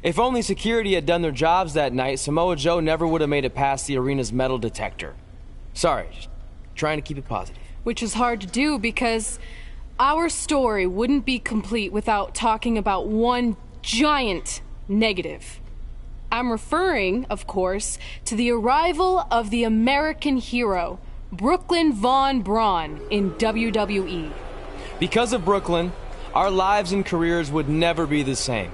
If only security had done their jobs that night, Samoa Joe never would have made it past the arena's metal detector. Sorry, just trying to keep it positive. Which is hard to do because our story wouldn't be complete without talking about one giant negative. I'm referring, of course, to the arrival of the American hero, Brooklyn Von Braun, in WWE. Because of Brooklyn, our lives and careers would never be the same.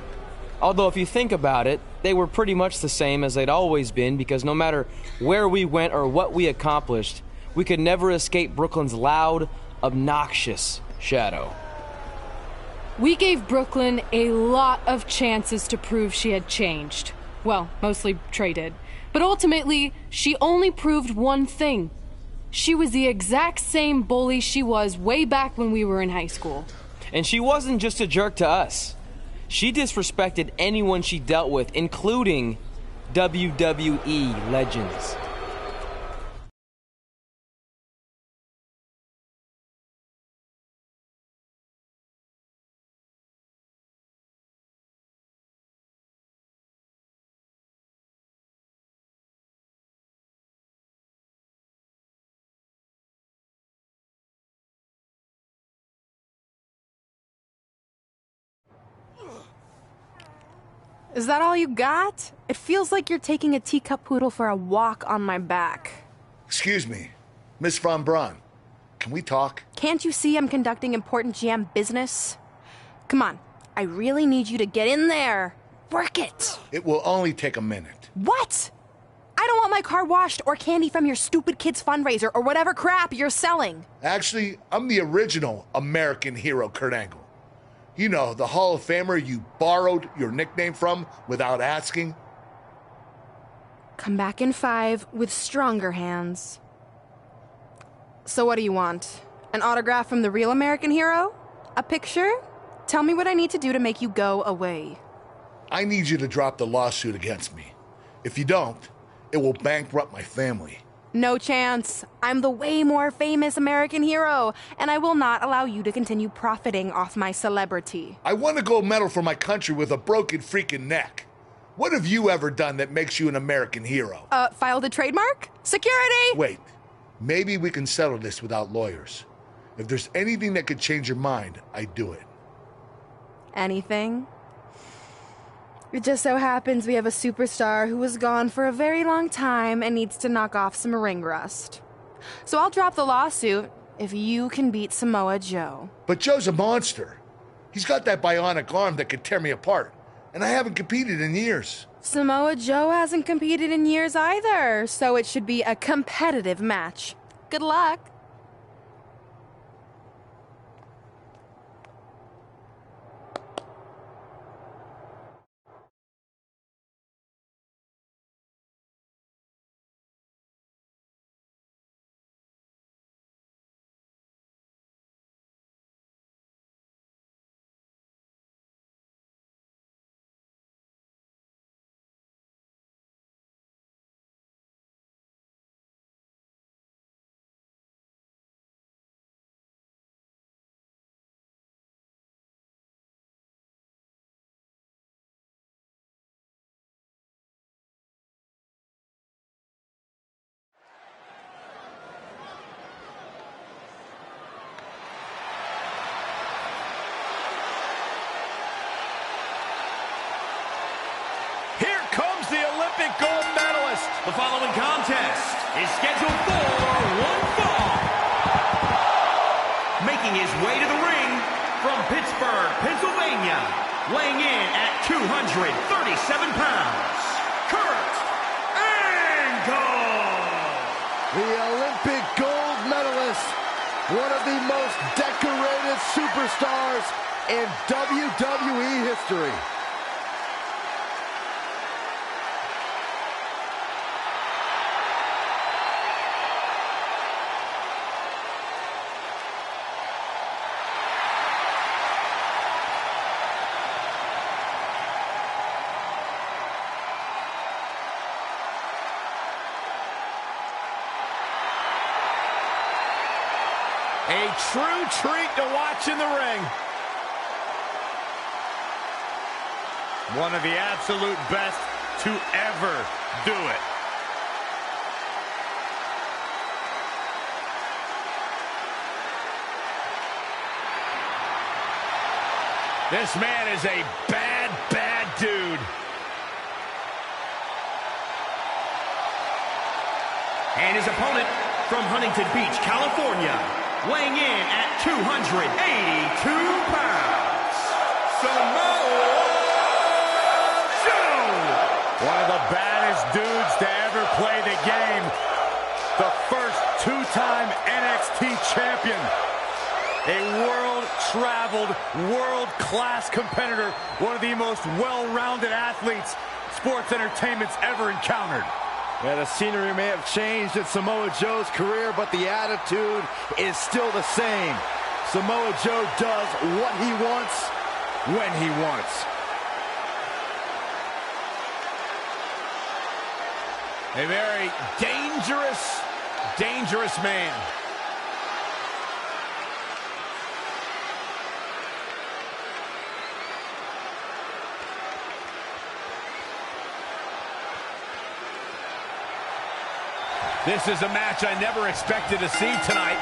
Although if you think about it, they were pretty much the same as they'd always been, because no matter where we went or what we accomplished, we could never escape Brooklyn's loud, obnoxious shadow. We gave Brooklyn a lot of chances to prove she had changed. Well, mostly Trey did. But ultimately, she only proved one thing. She was the exact same bully she was way back when we were in high school. And she wasn't just a jerk to us. She disrespected anyone she dealt with, including WWE legends. Is that all you got? It feels like you're taking a teacup poodle for a walk on my back. Excuse me, Miss Von Braun. Can we talk? Can't you see I'm conducting important GM business? Come on, I really need you to get in there. Work it. It will only take a minute. What? I don't want my car washed or candy from your stupid kids fundraiser or whatever crap you're selling. Actually, I'm the original American hero, Kurt Angle. You know, the Hall of Famer you borrowed your nickname from without asking. Come back in 5 with stronger hands. So what do you want? An autograph from the real American hero? A picture? Tell me what I need to do to make you go away. I need you to drop the lawsuit against me. If you don't, it will bankrupt my family. No chance. I'm the way more famous American hero, and I will not allow you to continue profiting off my celebrity. I won a gold medal for my country with a broken freaking neck. What have you ever done that makes you an American hero? Filed a trademark? Security! Wait, maybe we can settle this without lawyers. If there's anything that could change your mind, I'd do it. Anything? It just so happens we have a superstar who was gone for a very long time and needs to knock off some ring rust. So I'll drop the lawsuit if you can beat Samoa Joe. But Joe's a monster. He's got that bionic arm that could tear me apart, and I haven't competed in years. Samoa Joe hasn't competed in years either, so it should be a competitive match. Good luck. The Olympic gold medalist. The following contest is scheduled for one fall. Making his way to the ring from Pittsburgh, Pennsylvania, weighing in at 237 pounds, Kurt Angle. The Olympic gold medalist, one of the most decorated superstars in WWE history. A true treat to watch in the ring. One of the absolute best to ever do it. This man is a bad, bad dude. And his opponent from Huntington Beach, California, weighing in at 282 pounds, Samoa Joe! One of the baddest dudes to ever play the game. The first two-time NXT champion. A world-traveled, world-class competitor. One of the most well-rounded athletes sports entertainment's ever encountered. Yeah, the scenery may have changed in Samoa Joe's career, but the attitude is still the same. Samoa Joe does what he wants, when he wants. A very dangerous, dangerous man. This is a match I never expected to see tonight.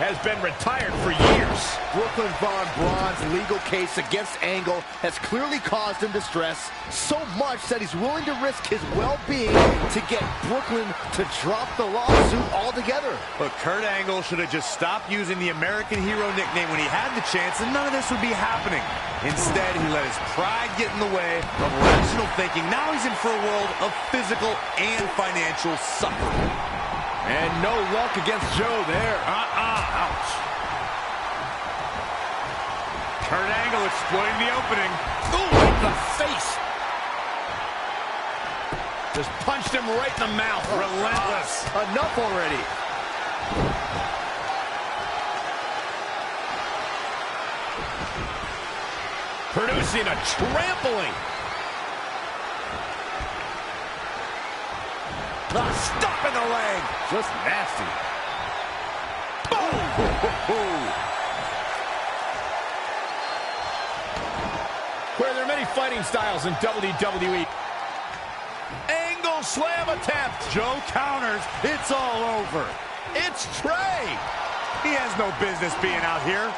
has been retired for years. Brooklyn Von Braun's legal case against Angle has clearly caused him distress, so much that he's willing to risk his well-being to get Brooklyn to drop the lawsuit altogether. But Kurt Angle should have just stopped using the American Hero nickname when he had the chance, and none of this would be happening. Instead, he let his pride get in the way of rational thinking. Now he's in for a world of physical and financial suffering. And no luck against Joe there. Ouch. Kurt Angle exploiting the opening. Ooh, right in the face. Just punched him right in the mouth. Relentless. Enough already. Producing a trampling. The stop in the leg. Just nasty. Where there are many fighting styles in WWE. Angle slam attempt. Joe counters. It's all over. It's Trey. He has no business being out here.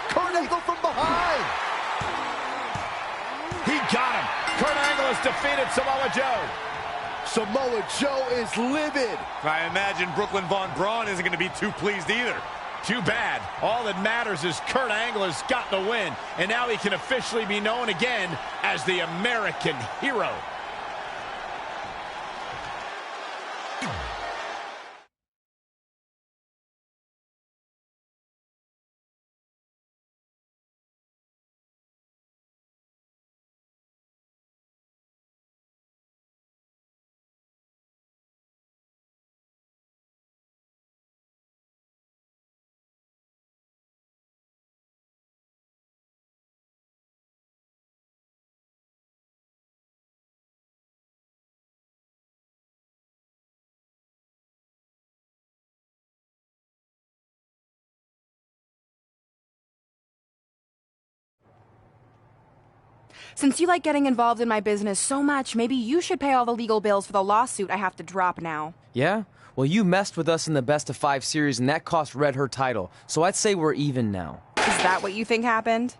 Kurt Angle from behind. He got him. Kurt Angle has defeated Samoa Joe. Samoa Joe is livid. I imagine Brooklyn Von Braun isn't going to be too pleased either. Too bad. All that matters is Kurt Angle has got the win, and now he can officially be known again as the American Hero. Since you like getting involved in my business so much, maybe you should pay all the legal bills for the lawsuit I have to drop now. Yeah? Well, you messed with us in the Best of 5 series, and that cost Red her title. So I'd say we're even now. Is that what you think happened?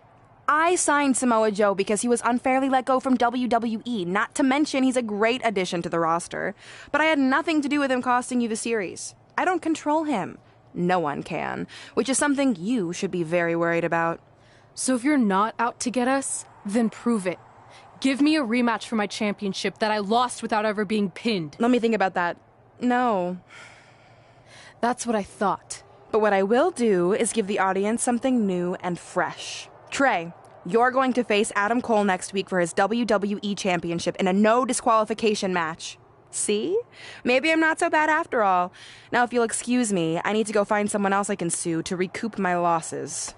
I signed Samoa Joe because he was unfairly let go from WWE, not to mention he's a great addition to the roster. But I had nothing to do with him costing you the series. I don't control him. No one can, which is something you should be very worried about. So if you're not out to get us, then prove it. Give me a rematch for my championship that I lost without ever being pinned. Let me think about that. No. That's what I thought. But what I will do is give the audience something new and fresh. Trey, you're going to face Adam Cole next week for his WWE Championship in a no disqualification match. See? Maybe I'm not so bad after all. Now, if you'll excuse me, I need to go find someone else I can sue to recoup my losses.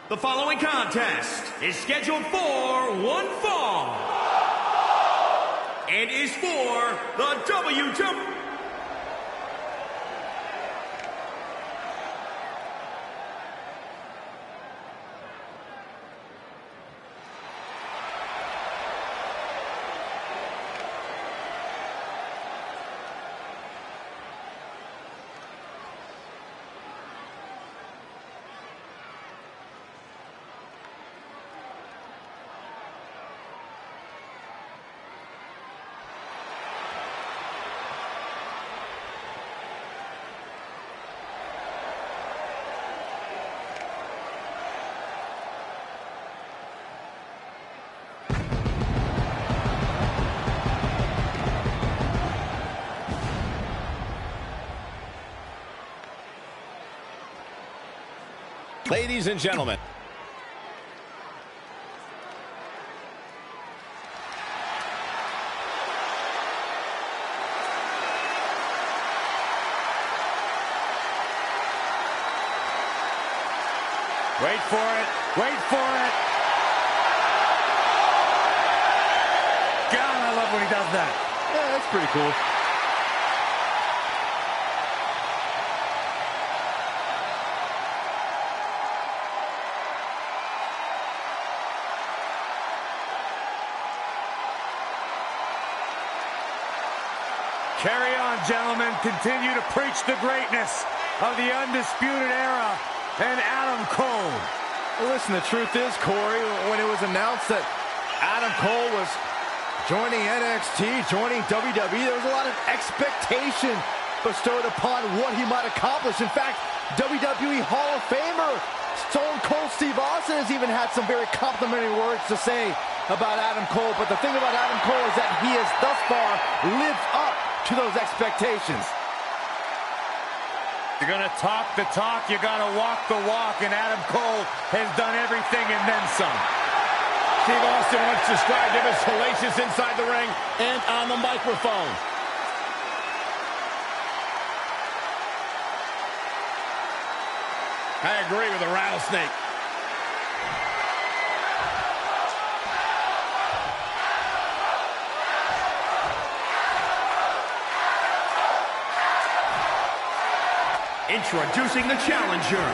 The following contest is scheduled for one fall and is for the WWE. Ladies and gentlemen. Wait for it. Wait for it. God, I love when he does that. Yeah, that's pretty cool. Carry on, gentlemen. Continue to preach the greatness of the Undisputed Era and Adam Cole. Well, listen, the truth is, Corey, when it was announced that Adam Cole was joining NXT, joining WWE, there was a lot of expectation bestowed upon what he might accomplish. In fact, WWE Hall of Famer Stone Cold Steve Austin has even had some very complimentary words to say about Adam Cole. But the thing about Adam Cole is that he has thus far lived up to those expectations. You're going to talk the talk, you got to walk the walk, and Adam Cole has done everything and then some. Steve Austin once described him as hellacious inside the ring and on the microphone. I agree with the rattlesnake. Introducing the challenger.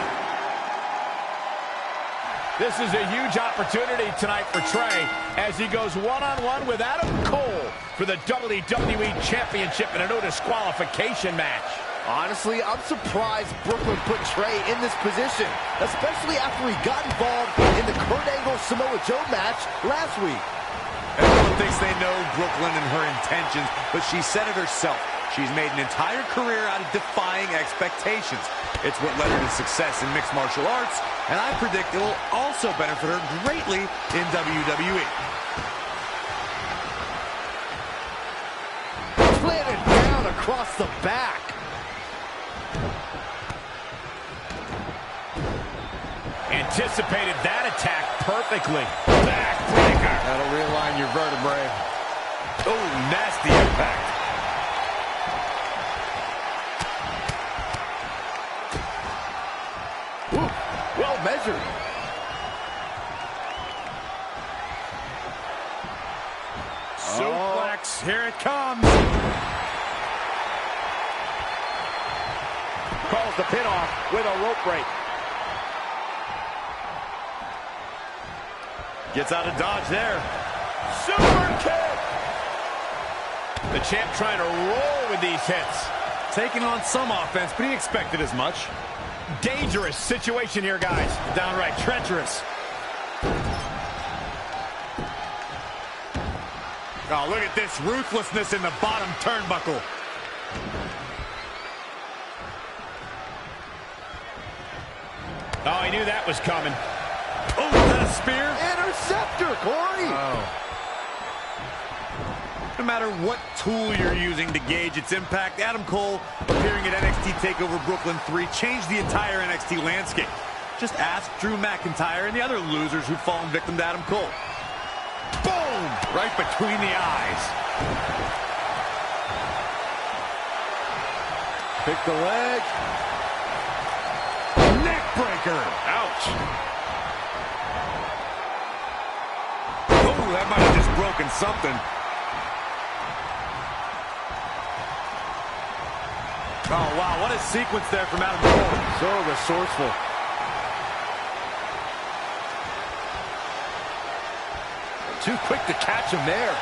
This is a huge opportunity tonight for Trey as he goes one-on-one with Adam Cole for the WWE Championship in a no disqualification match. Honestly, I'm surprised Brooklyn put Trey in this position, especially after he got involved in the Kurt Angle-Samoa Joe match last week. Everyone thinks they know Brooklyn and her intentions, but she said it herself. She's made an entire career out of defying expectations. It's what led her to success in mixed martial arts, and I predict it will also benefit her greatly in WWE. Planted down across the back. Anticipated that attack perfectly. Backbreaker. That'll realign your vertebrae. Oh, nasty impact. Ooh, well measured. Suplex, here it comes. Calls the pin off with a rope break. Gets out of dodge there. Super kick. The champ trying to roll with these hits. Taking on some offense, but he expected as much. Dangerous situation here, guys. Downright treacherous. Oh, look at this ruthlessness in the bottom turnbuckle. Oh, he knew that was coming. Oh, is that a spear? Interceptor, Corey. No matter what tool you're using to gauge its impact, Adam Cole appearing at NXT TakeOver Brooklyn 3 changed the entire NXT landscape. Just ask Drew McIntyre and the other losers who've fallen victim to Adam Cole. Boom! Right between the eyes. Pick the leg. Neck breaker. Ouch. Oh, that might have just broken something. Oh, wow, what a sequence there from Adam Cole. So resourceful. Too quick to catch him there.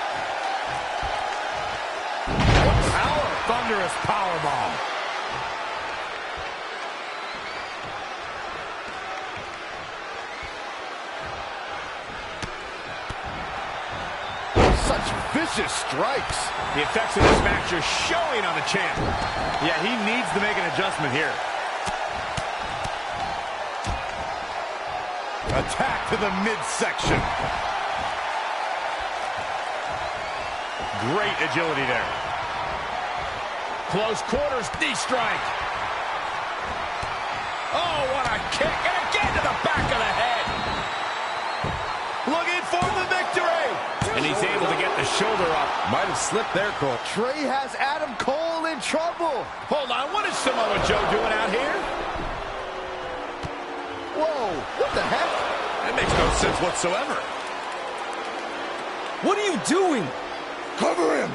What power. Thunderous powerbomb. Such vicious strikes. The effects of this match are showing on the champ. Yeah, he needs to make an adjustment here. Attack to the midsection. Great agility there. Close quarters, knee strike. Oh, what a kick. And again to the shoulder up. Might have slipped there, Cole. Trey has Adam Cole in trouble. Hold on, what is Samoa Joe doing out here? Whoa, what the heck? That makes no sense whatsoever. What are you doing? Cover him.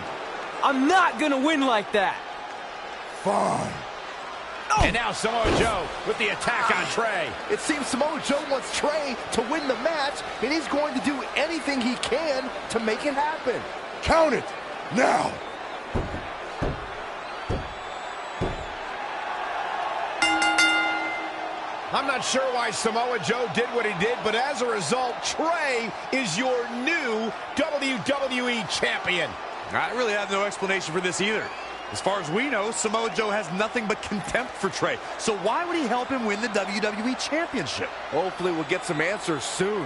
I'm not gonna win like that. Fine. And now Samoa Joe with the attack on Trey. It seems Samoa Joe wants Trey to win the match, and he's going to do anything he can to make it happen. Count it. Now. I'm not sure why Samoa Joe did what he did, but as a result, Trey is your new WWE Champion. I really have no explanation for this either. As far as we know, Samoa Joe has nothing but contempt for Trey. So why would he help him win the WWE Championship? Hopefully we'll get some answers soon.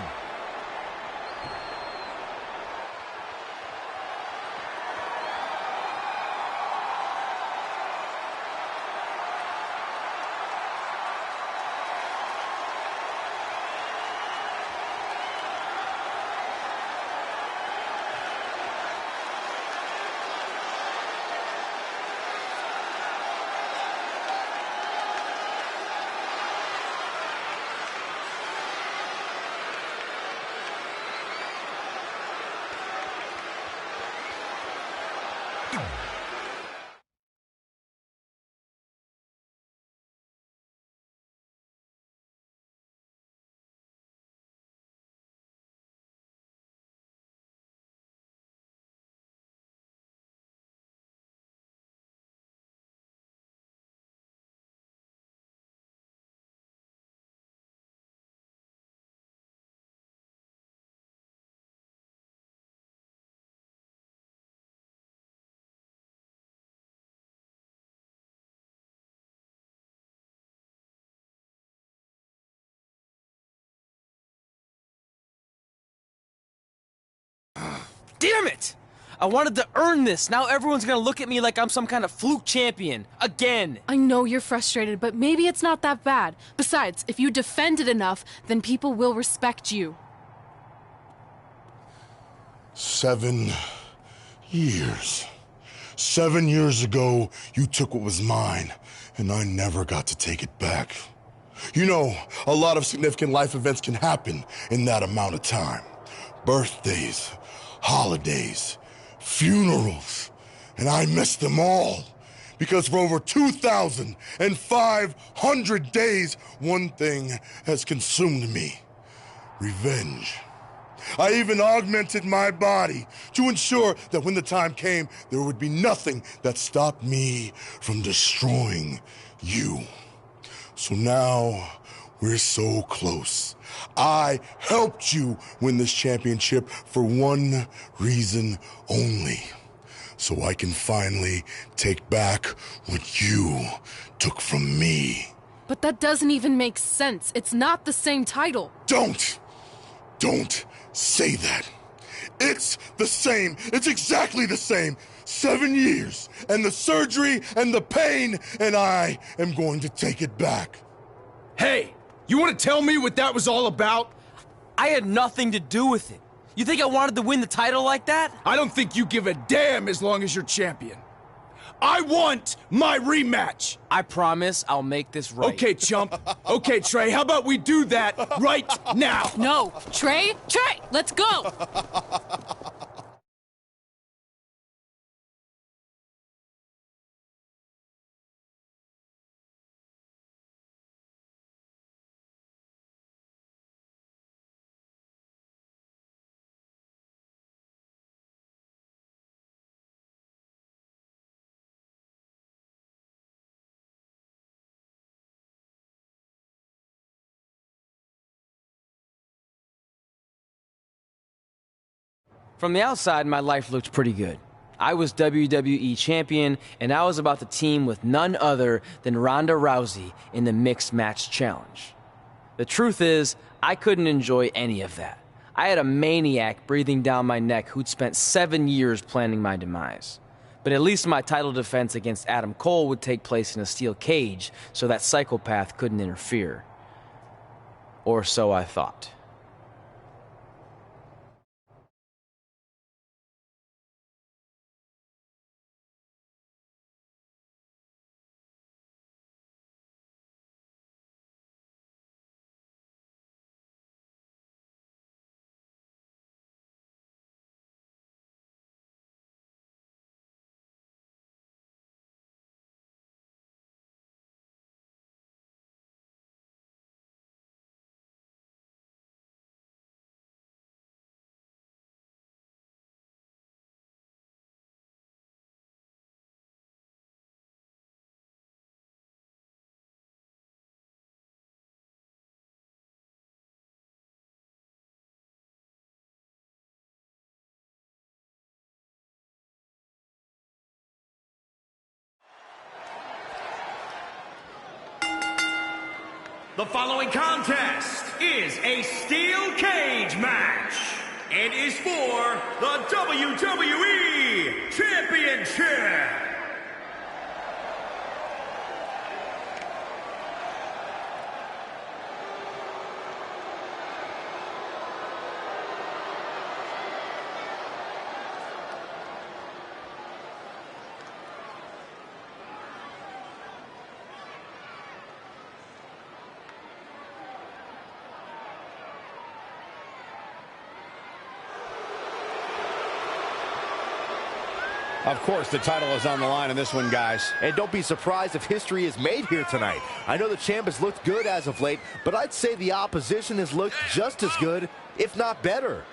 Damn it! I wanted to earn this. Now everyone's gonna look at me like I'm some kind of fluke champion. Again. I know you're frustrated, but maybe it's not that bad. Besides, if you defend it enough, then people will respect you. 7 years. 7 years ago, you took what was mine, and I never got to take it back. You know, a lot of significant life events can happen in that amount of time. Birthdays, holidays, funerals, and I missed them all. Because for over 2,500 days, one thing has consumed me: revenge. I even augmented my body to ensure that when the time came, there would be nothing that stopped me from destroying you. So now, we're so close. I helped you win this championship for one reason only: so I can finally take back what you took from me. But that doesn't even make sense. It's not the same title. Don't say that. It's the same. It's exactly the same. 7 years, and the surgery, and the pain, and I am going to take it back. Hey, you want to tell me what that was all about? I had nothing to do with it. You think I wanted to win the title like that? I don't think you give a damn as long as you're champion. I want my rematch. I promise I'll make this right. Okay, chump. Okay, Trey, how about we do that right now? No, Trey, let's go. From the outside, my life looked pretty good. I was WWE Champion, and I was about to team with none other than Ronda Rousey in the Mixed Match Challenge. The truth is, I couldn't enjoy any of that. I had a maniac breathing down my neck who'd spent 7 years planning my demise. But at least my title defense against Adam Cole would take place in a steel cage, so that psychopath couldn't interfere. Or so I thought. The following contest is a steel cage match and is for the WWE Championship. Of course, the title is on the line in this one, guys. And don't be surprised if history is made here tonight. I know the champ has looked good as of late, but I'd say the opposition has looked just as good, if not better.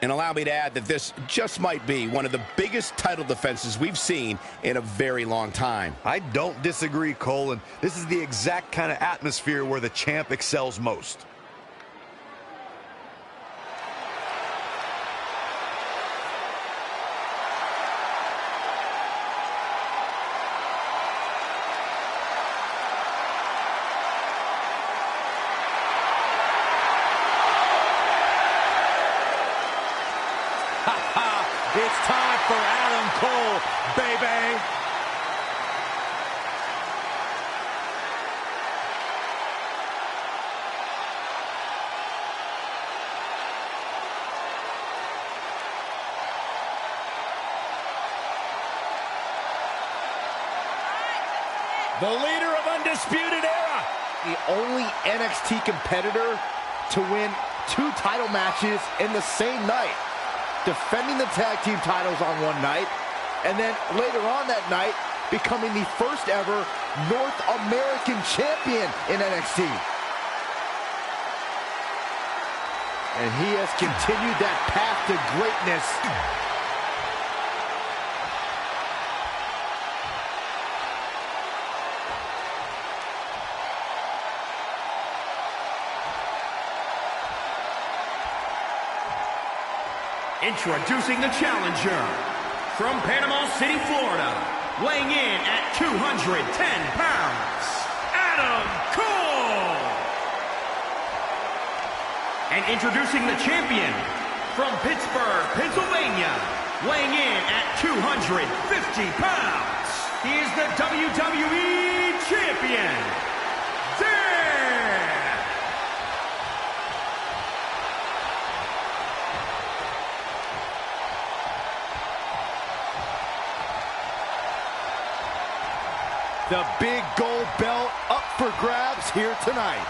And allow me to add that this just might be one of the biggest title defenses we've seen in a very long time. I don't disagree, Cole, and this is the exact kind of atmosphere where the champ excels most. It's time for Adam Cole, baby. The leader of Undisputed Era. The only NXT competitor to win 2 title matches in the same night. Defending the tag team titles on one night, and then later on that night, becoming the first ever North American champion in NXT. And he has continued that path to greatness. Introducing the challenger from Panama City, Florida, weighing in at 210 pounds, Adam Cole. And introducing the champion from Pittsburgh, Pennsylvania, weighing in at 250 pounds, he is the WWE Champion, Dani. The big gold belt up for grabs here tonight.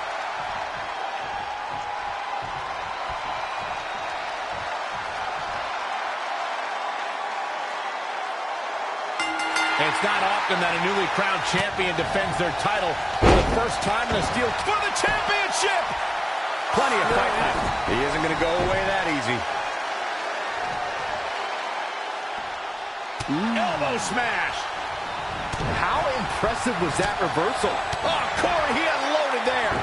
It's not often that a newly crowned champion defends their title for the first time in a steel for the championship. Plenty of fight left. He isn't going to go away that easy. Elbow smash. How impressive was that reversal? Oh, Corey, he unloaded there.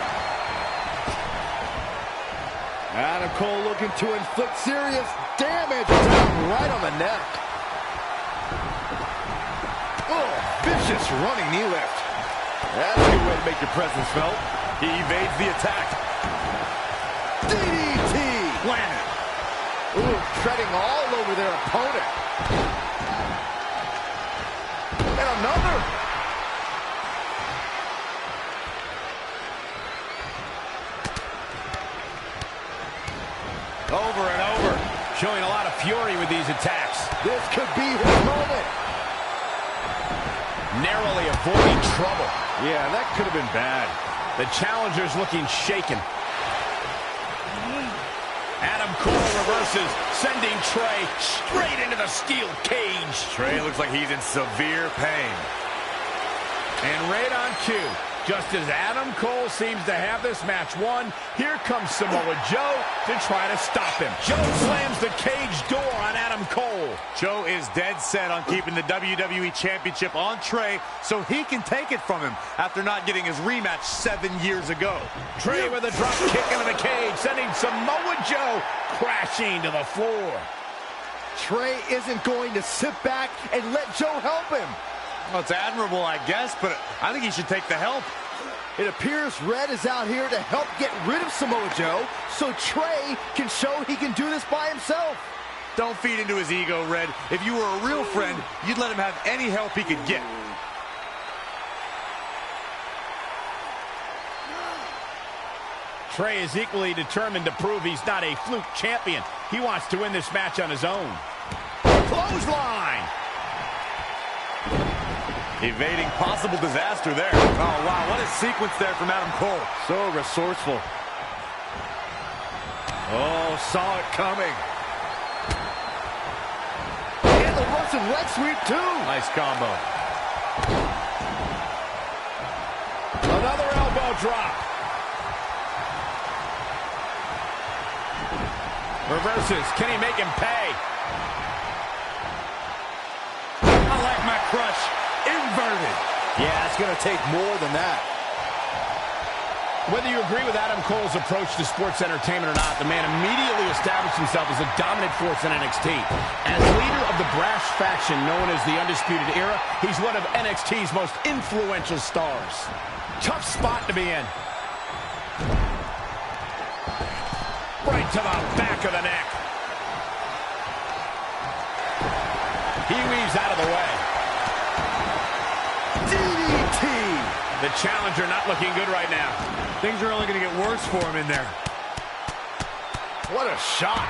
Adam Cole looking to inflict serious damage down right on the neck. Oh, vicious running knee lift. That's a good way to make your presence felt. He evades the attack. DDT! Planted. Ooh, treading all over their opponent. And another. Over and over. Showing a lot of fury with these attacks. This could be his moment. Narrowly avoiding trouble. Yeah, that could have been bad. The challenger's looking shaken. Adam Cole reverses, sending Trey straight into the steel cage. Trey looks like he's in severe pain. And right on cue, Just as Adam Cole seems to have this match won, here comes Samoa Joe to try to stop him. Joe slams the cage door on Adam Cole. Joe is dead set on keeping the WWE Championship on Trey so he can take it from him after not getting his rematch 7 years ago. Trey with a drop kick into the cage, sending Samoa Joe crashing to the floor. Trey isn't going to sit back and let Joe help him. Well, it's admirable, I guess, but I think he should take the help. It appears Red is out here to help get rid of Samoa Joe so Trey can show he can do this by himself. Don't feed into his ego, Red. If you were a real friend, you'd let him have any help he could get. Trey is equally determined to prove he's not a fluke champion. He wants to win this match on his own. Clothesline! Evading possible disaster there. Oh, wow, what a sequence there from Adam Cole. So resourceful. Oh, saw it coming. And the Russian leg sweep, too. Nice combo. Another elbow drop. Reverses. Can he make him pay? I like my crush. Inverted. Yeah, it's going to take more than that. Whether you agree with Adam Cole's approach to sports entertainment or not, the man immediately established himself as a dominant force in NXT. As leader of the brash faction known as the Undisputed Era, he's one of NXT's most influential stars. Tough spot to be in. Right to the back of the neck. He weaves out of the way. DDT! The challenger not looking good right now. Things are only going to get worse for him in there. What a shot.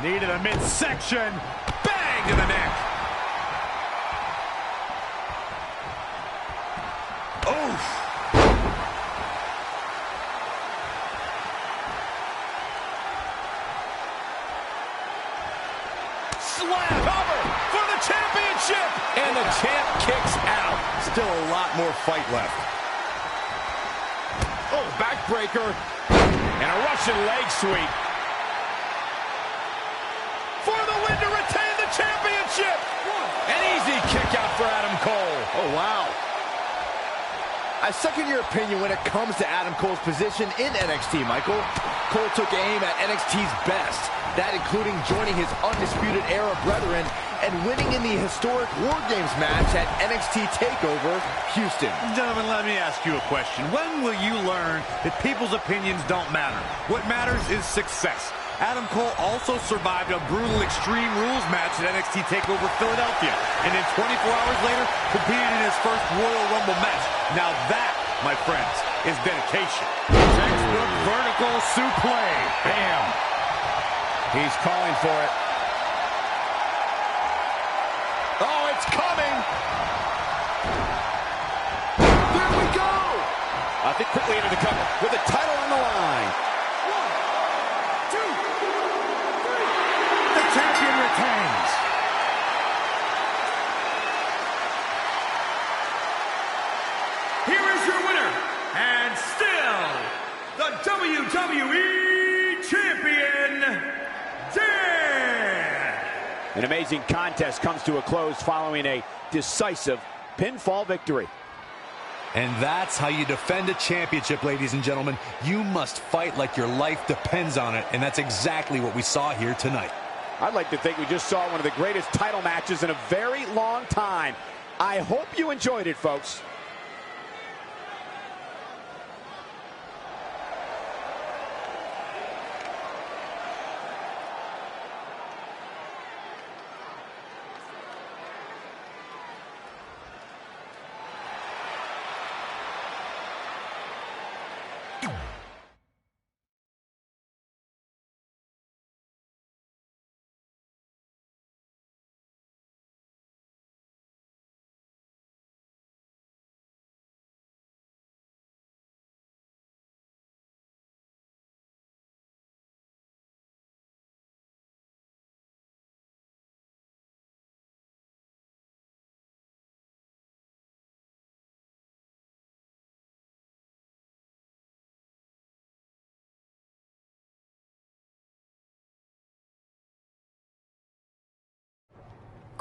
Knee to the midsection. Bang to the neck. Oof. Slap cover for the championship. And the champ kicks out. Still a lot more fight left. Oh, backbreaker. And a Russian leg sweep. For the win to retain the championship. An easy kick out for Adam Cole. Oh, wow. I second your opinion when it comes to Adam Cole's position in NXT, Michael. Cole took aim at NXT's best, that including joining his Undisputed Era brethren and winning in the historic War Games match at NXT TakeOver Houston. Gentlemen, let me ask you a question. When will you learn that people's opinions don't matter? What matters is success. Adam Cole also survived a brutal Extreme Rules match at NXT TakeOver Philadelphia, and then 24 hours later, competed in his first Royal Rumble match. Now that, my friends, is dedication. Textbook vertical suplex. Bam. He's calling for it. Oh, it's coming. There we go. I think quickly into the cover with the title on the line. Champion retains. Here is your winner, and still the WWE Champion, Dan. An amazing contest comes to a close following a decisive pinfall victory. And that's how you defend a championship, ladies and gentlemen. You must fight like your life depends on it, and that's exactly what we saw here tonight. I'd like to think we just saw one of the greatest title matches in a very long time. I hope you enjoyed it, folks.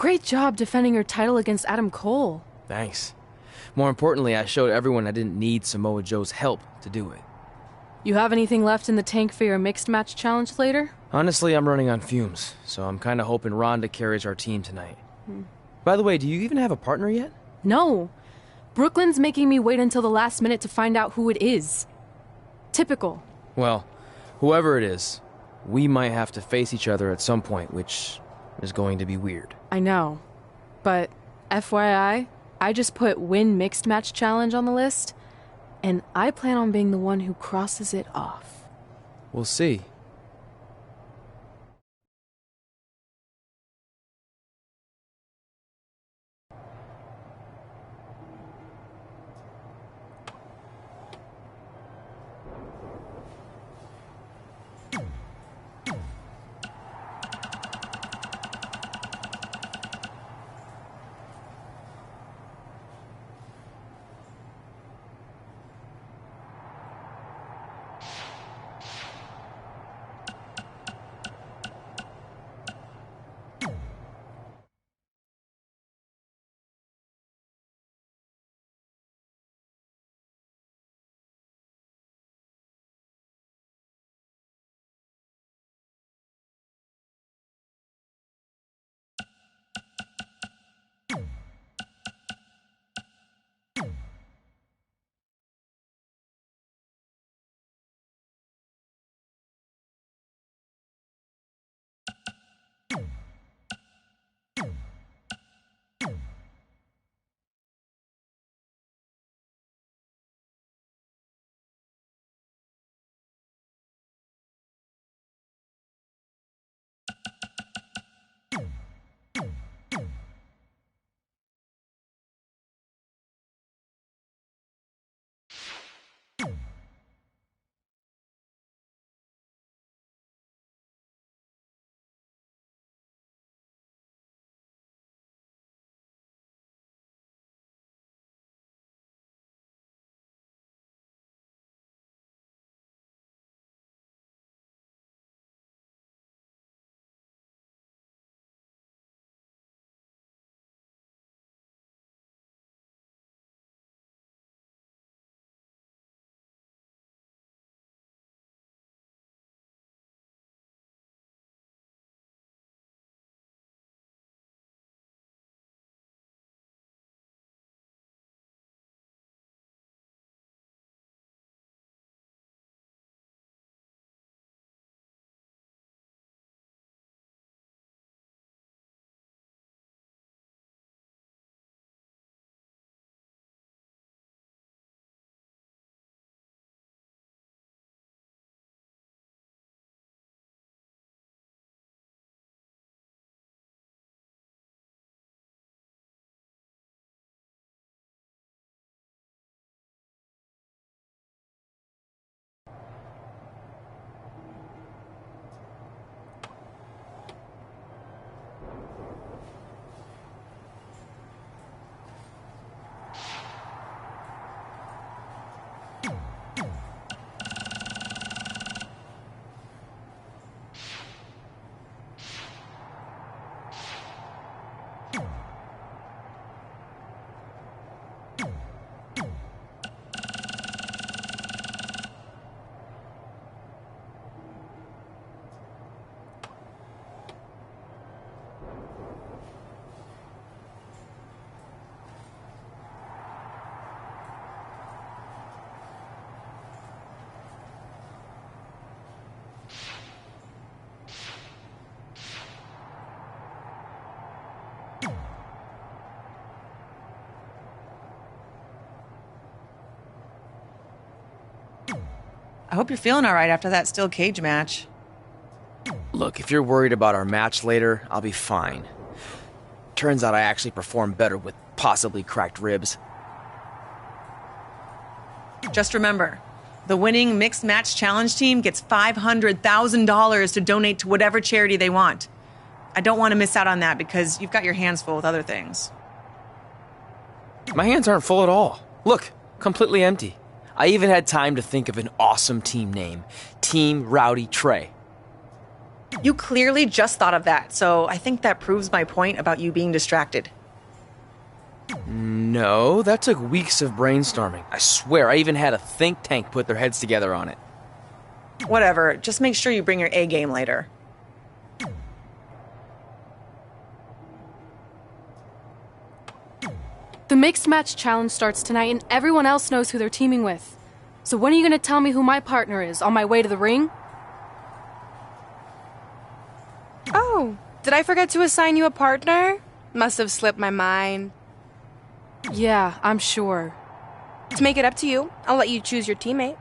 Great job defending your title against Adam Cole. Thanks. More importantly, I showed everyone I didn't need Samoa Joe's help to do it. You have anything left in the tank for your mixed match challenge later? Honestly, I'm running on fumes, so I'm kind of hoping Ronda carries our team tonight. By the way, do you even have a partner yet? No. Brooklyn's making me wait until the last minute to find out who it is. Typical. Well, whoever it is, we might have to face each other at some point, which is going to be weird. I know. But FYI, I just put win mixed match challenge on the list, and I plan on being the one who crosses it off. We'll see. I hope you're feeling all right after that steel cage match. Look, if you're worried about our match later, I'll be fine. Turns out I actually performed better with possibly cracked ribs. Just remember, the winning mixed match challenge team gets $500,000 to donate to whatever charity they want. I don't want to miss out on that because you've got your hands full with other things. My hands aren't full at all. Look, completely empty. I even had time to think of an awesome team name. Team Rowdy Trey. You clearly just thought of that, so I think that proves my point about you being distracted. No, that took weeks of brainstorming. I swear, I even had a think tank put their heads together on it. Whatever, just make sure you bring your A game later. The Mixed Match Challenge starts tonight, and everyone else knows who they're teaming with. So when are you going to tell me who my partner is on my way to the ring? Oh, did I forget to assign you a partner? Must have slipped my mind. Yeah, I'm sure. To make it up to you, I'll let you choose your teammate.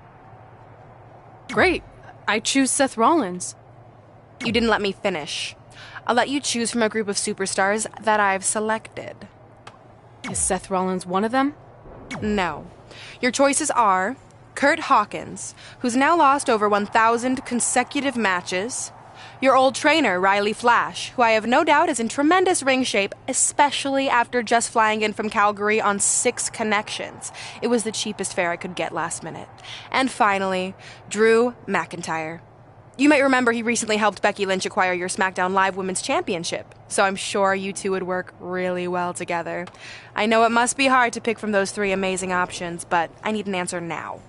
Great. I choose Seth Rollins. You didn't let me finish. I'll let you choose from a group of superstars that I've selected. Is Seth Rollins one of them? No. Your choices are Kurt Hawkins, who's now lost over 1,000 consecutive matches, your old trainer, Riley Flash, who I have no doubt is in tremendous ring shape, especially after just flying in from Calgary on 6 connections. It was the cheapest fare I could get last minute. And finally, Drew McIntyre. You might remember he recently helped Becky Lynch acquire your SmackDown Live Women's Championship, so I'm sure you two would work really well together. I know it must be hard to pick from those 3 amazing options, but I need an answer now.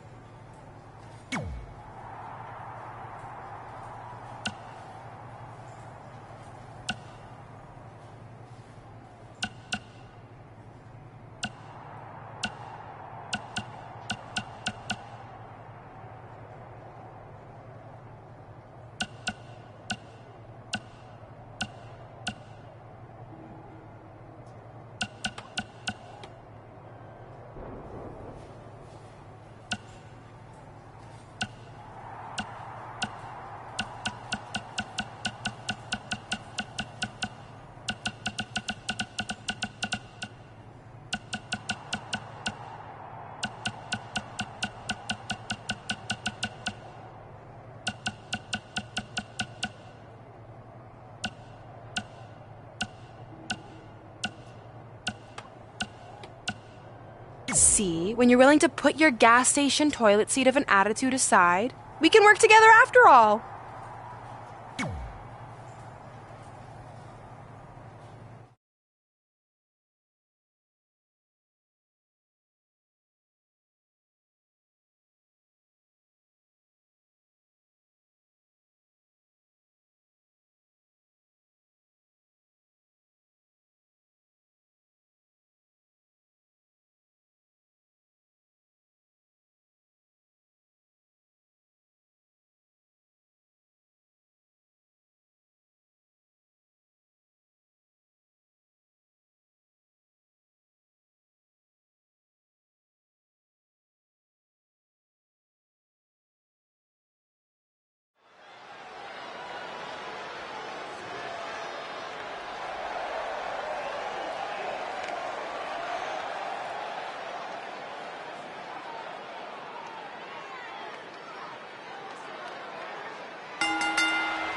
See, when you're willing to put your gas station toilet seat of an attitude aside, we can work together after all.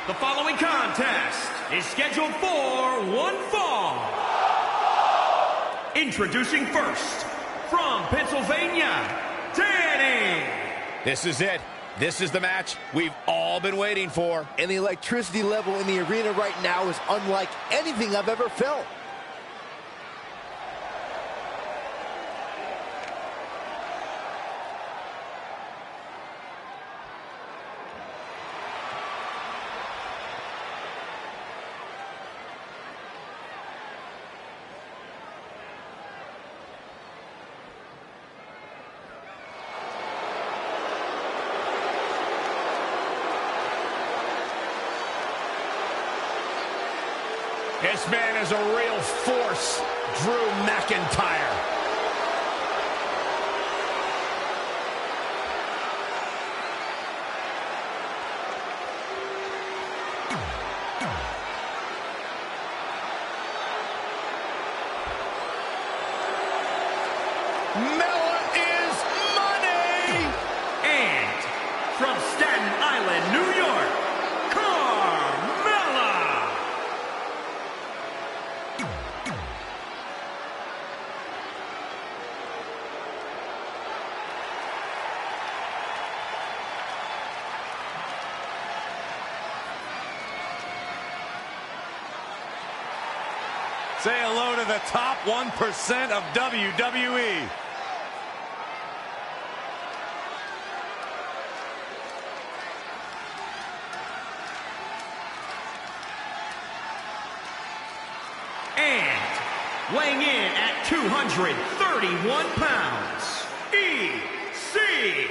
The following contest is scheduled for one fall. Introducing first, from Pennsylvania, Dani. This is it. This is the match we've all been waiting for. And the electricity level in the arena right now is unlike anything I've ever felt. This man is a real force, Drew McIntyre. Mella is money! And from Staten Island, New York, Carmella! Say hello to the top 1% of WWE. And weighing in at 231 pounds, EC3.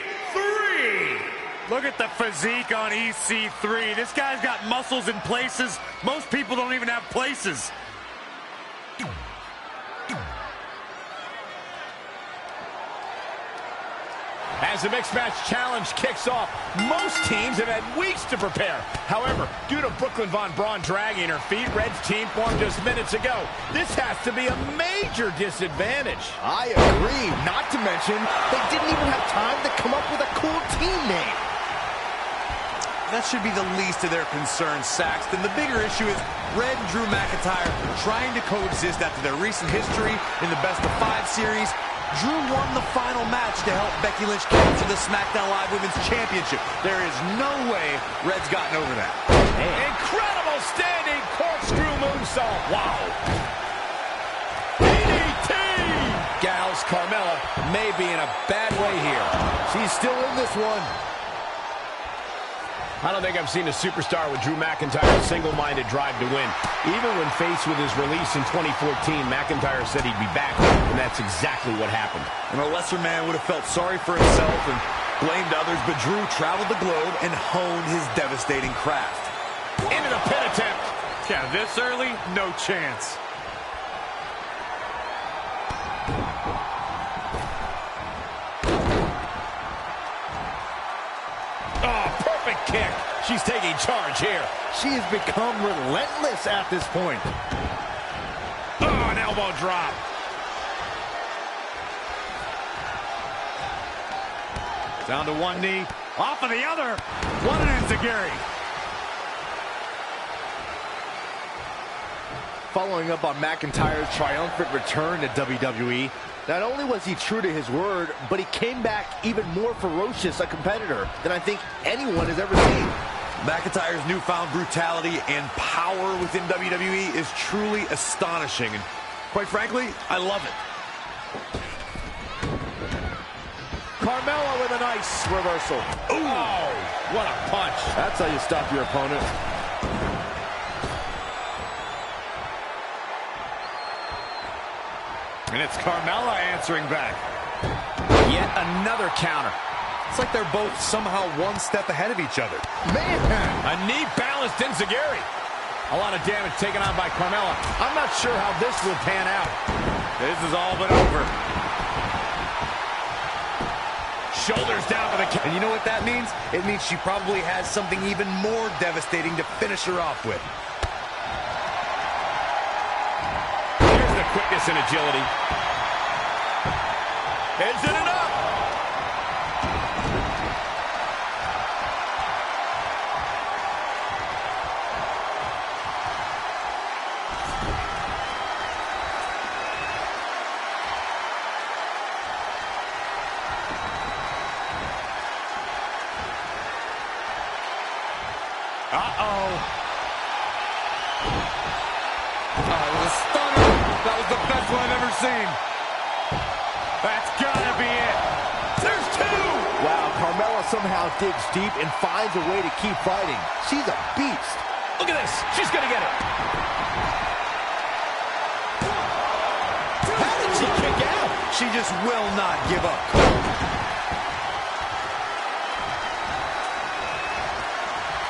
Look at the physique on EC3. This guy's got muscles in places most people don't even have places. As the Mixed Match Challenge kicks off, most teams have had weeks to prepare. However, due to Brooklyn Von Braun dragging her feet, Red's team formed just minutes ago. This has to be a major disadvantage. I agree. Not to mention, they didn't even have time to come up with a cool team name. That should be the least of their concerns, Saxton. The bigger issue is Red and Drew McIntyre trying to coexist after their recent history in the best-of-5 series. Drew won the final match to help Becky Lynch capture the SmackDown Live Women's Championship. There is no way Red's gotten over that. Incredible standing corkscrew moonsault. Wow. DDT! Gals, Carmella may be in a bad way here. She's still in this one. I don't think I've seen a superstar with Drew McIntyre's single-minded drive to win. Even when faced with his release in 2014, McIntyre said he'd be back, and that's exactly what happened. And a lesser man would have felt sorry for himself and blamed others, but Drew traveled the globe and honed his devastating craft. Into the pin attempt. Yeah, this early, no chance. Kick. She's taking charge here. She has become relentless at this point. Oh, an elbow drop. Down to one knee, off of the other. What an enziguri. Following up on McIntyre's triumphant return to WWE, not only was he true to his word, but he came back even more ferocious a competitor than I think anyone has ever seen. McIntyre's newfound brutality and power within WWE is truly astonishing. And quite frankly, I love it. Carmella with a nice reversal. Ooh, oh, what a punch. That's how you stop your opponent. And it's Carmella answering back. Yet another counter. It's like they're both somehow one step ahead of each other. Man! A knee-balanced enziguri. A lot of damage taken on by Carmella. I'm not sure how this will pan out. This is all but over. Shoulders down to the count. And you know what that means? It means she probably has something even more devastating to finish her off with. Quickness and agility. Is it enough? Uh-oh. Oh, it was a stunner. That was the best one I've ever seen. That's gotta be it. There's two. Wow, Carmella somehow digs deep and finds a way to keep fighting. She's a beast. Look at this. She's gonna get it. How did she kick out? She just will not give up.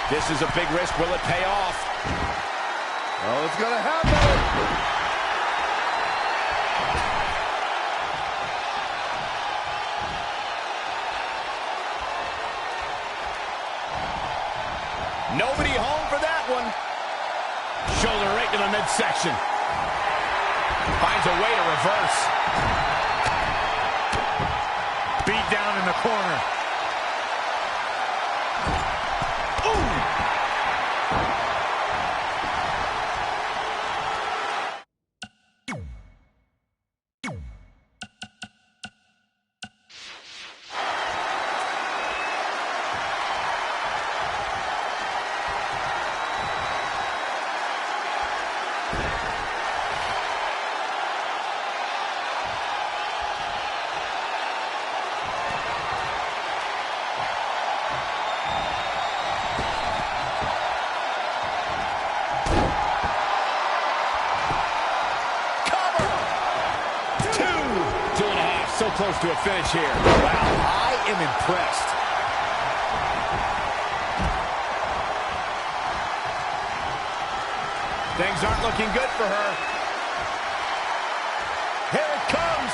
This is a big risk. Will it pay off? Oh, it's gonna happen. Nobody home for that one. Shoulder right to the midsection. Finds a way to reverse. Beat down in the corner. Ooh! close to a finish here. Wow, I am impressed. Things aren't looking good for her. Here it comes.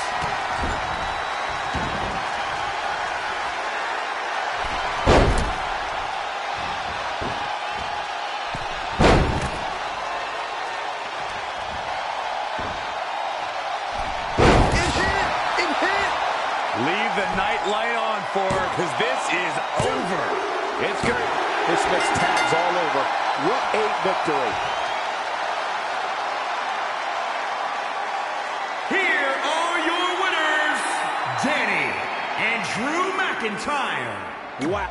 Leave the night light on for her, because this is over. It's good. This makes tags all over. What a victory. Here are your winners, Dani and Drew McIntyre. Wow.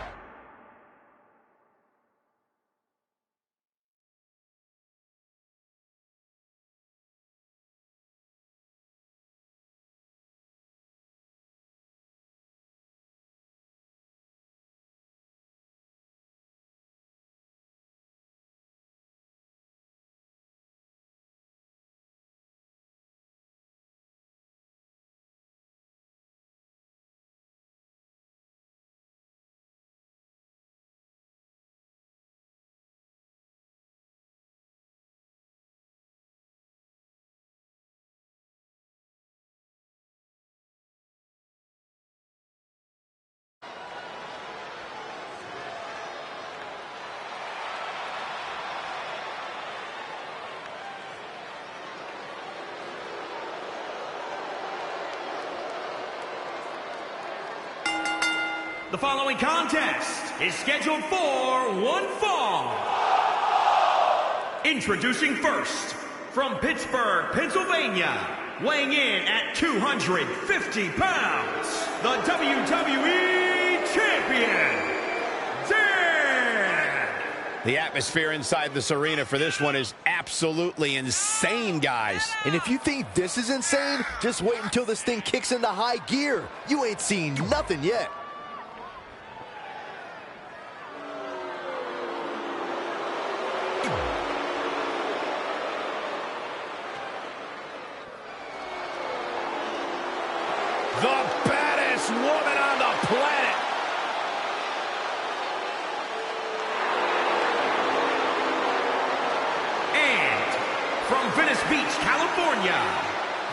The following contest is scheduled for one fall. Introducing first, from Pittsburgh, Pennsylvania, weighing in at 250 pounds, the WWE Champion, Dan! The atmosphere inside this arena for this one is absolutely insane, guys. And if you think this is insane, just wait until this thing kicks into high gear. You ain't seen nothing yet. The baddest woman on the planet. And from Venice Beach, California,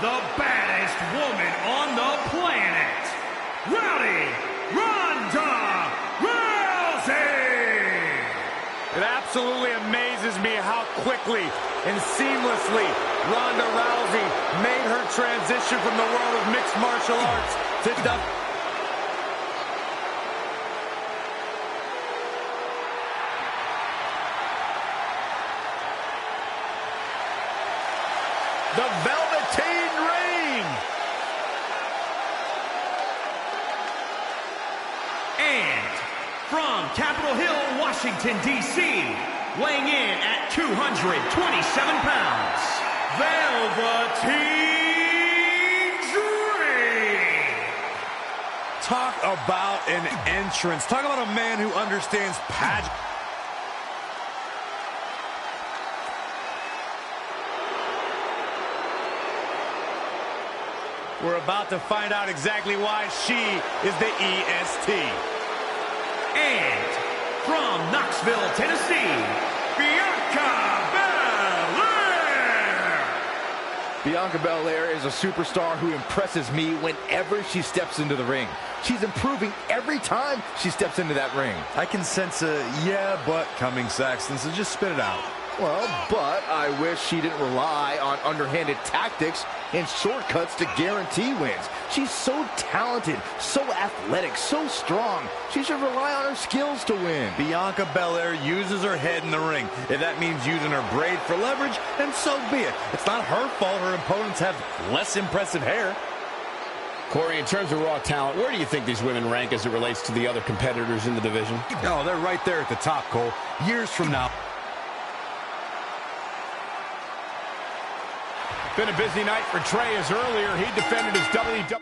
the baddest woman on the planet, Rowdy Ronda Rousey! It absolutely amazes me how quickly and seamlessly Ronda Rousey made her transition from the world of mixed martial arts to The Velveteen Ring. And from Capitol Hill, Washington, D.C., weighing in at 227 pounds, Velveteen Dream. Talk about an entrance. Talk about a man who understands pageant. We're about to find out exactly why she is the EST. And from Knoxville, Tennessee, Bianca Belair. Bianca Belair is a superstar who impresses me whenever she steps into the ring. She's improving every time she steps into that ring. I can sense a yeah, but coming, Saxton, so just spit it out. Well, but I wish she didn't rely on underhanded tactics and shortcuts to guarantee wins. She's so talented, so athletic, so strong. She should rely on her skills to win. Bianca Belair uses her head in the ring. If that means using her braid for leverage, then so be it. It's not her fault her opponents have less impressive hair. Corey, in terms of raw talent, where do you think these women rank as it relates to the other competitors in the division? Oh, they're right there at the top, Cole. Years from now. Been a busy night for Trey, as earlier he defended his WWE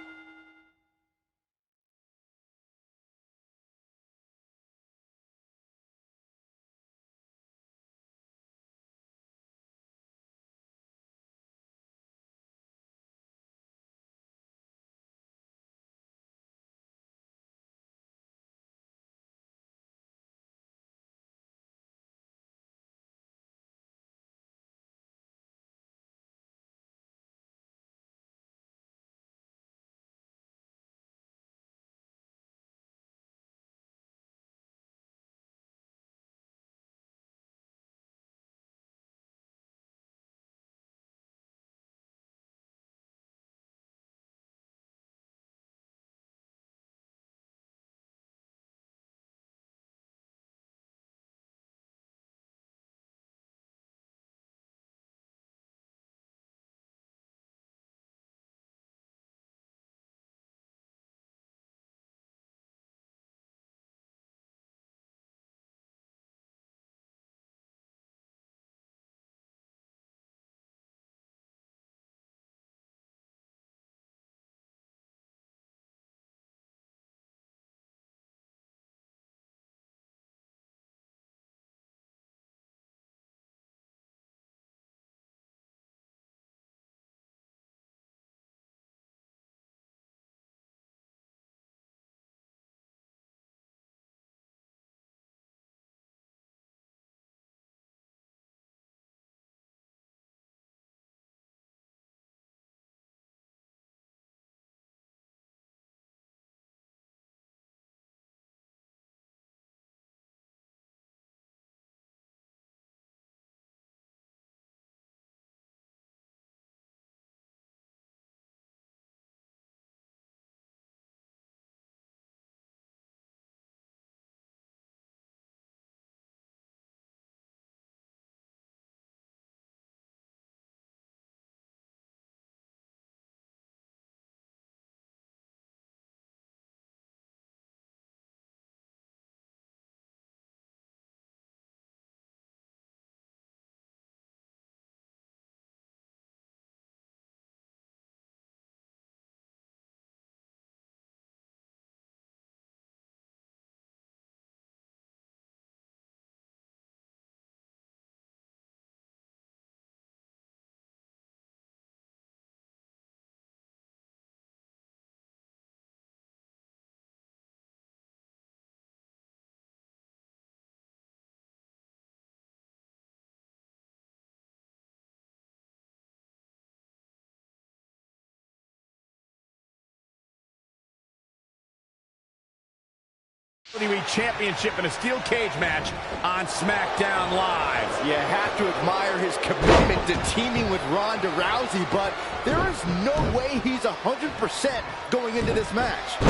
WWE Championship in a steel cage match on SmackDown Live. You have to admire his commitment to teaming with Ronda Rousey, but there is no way he's 100% going into this match.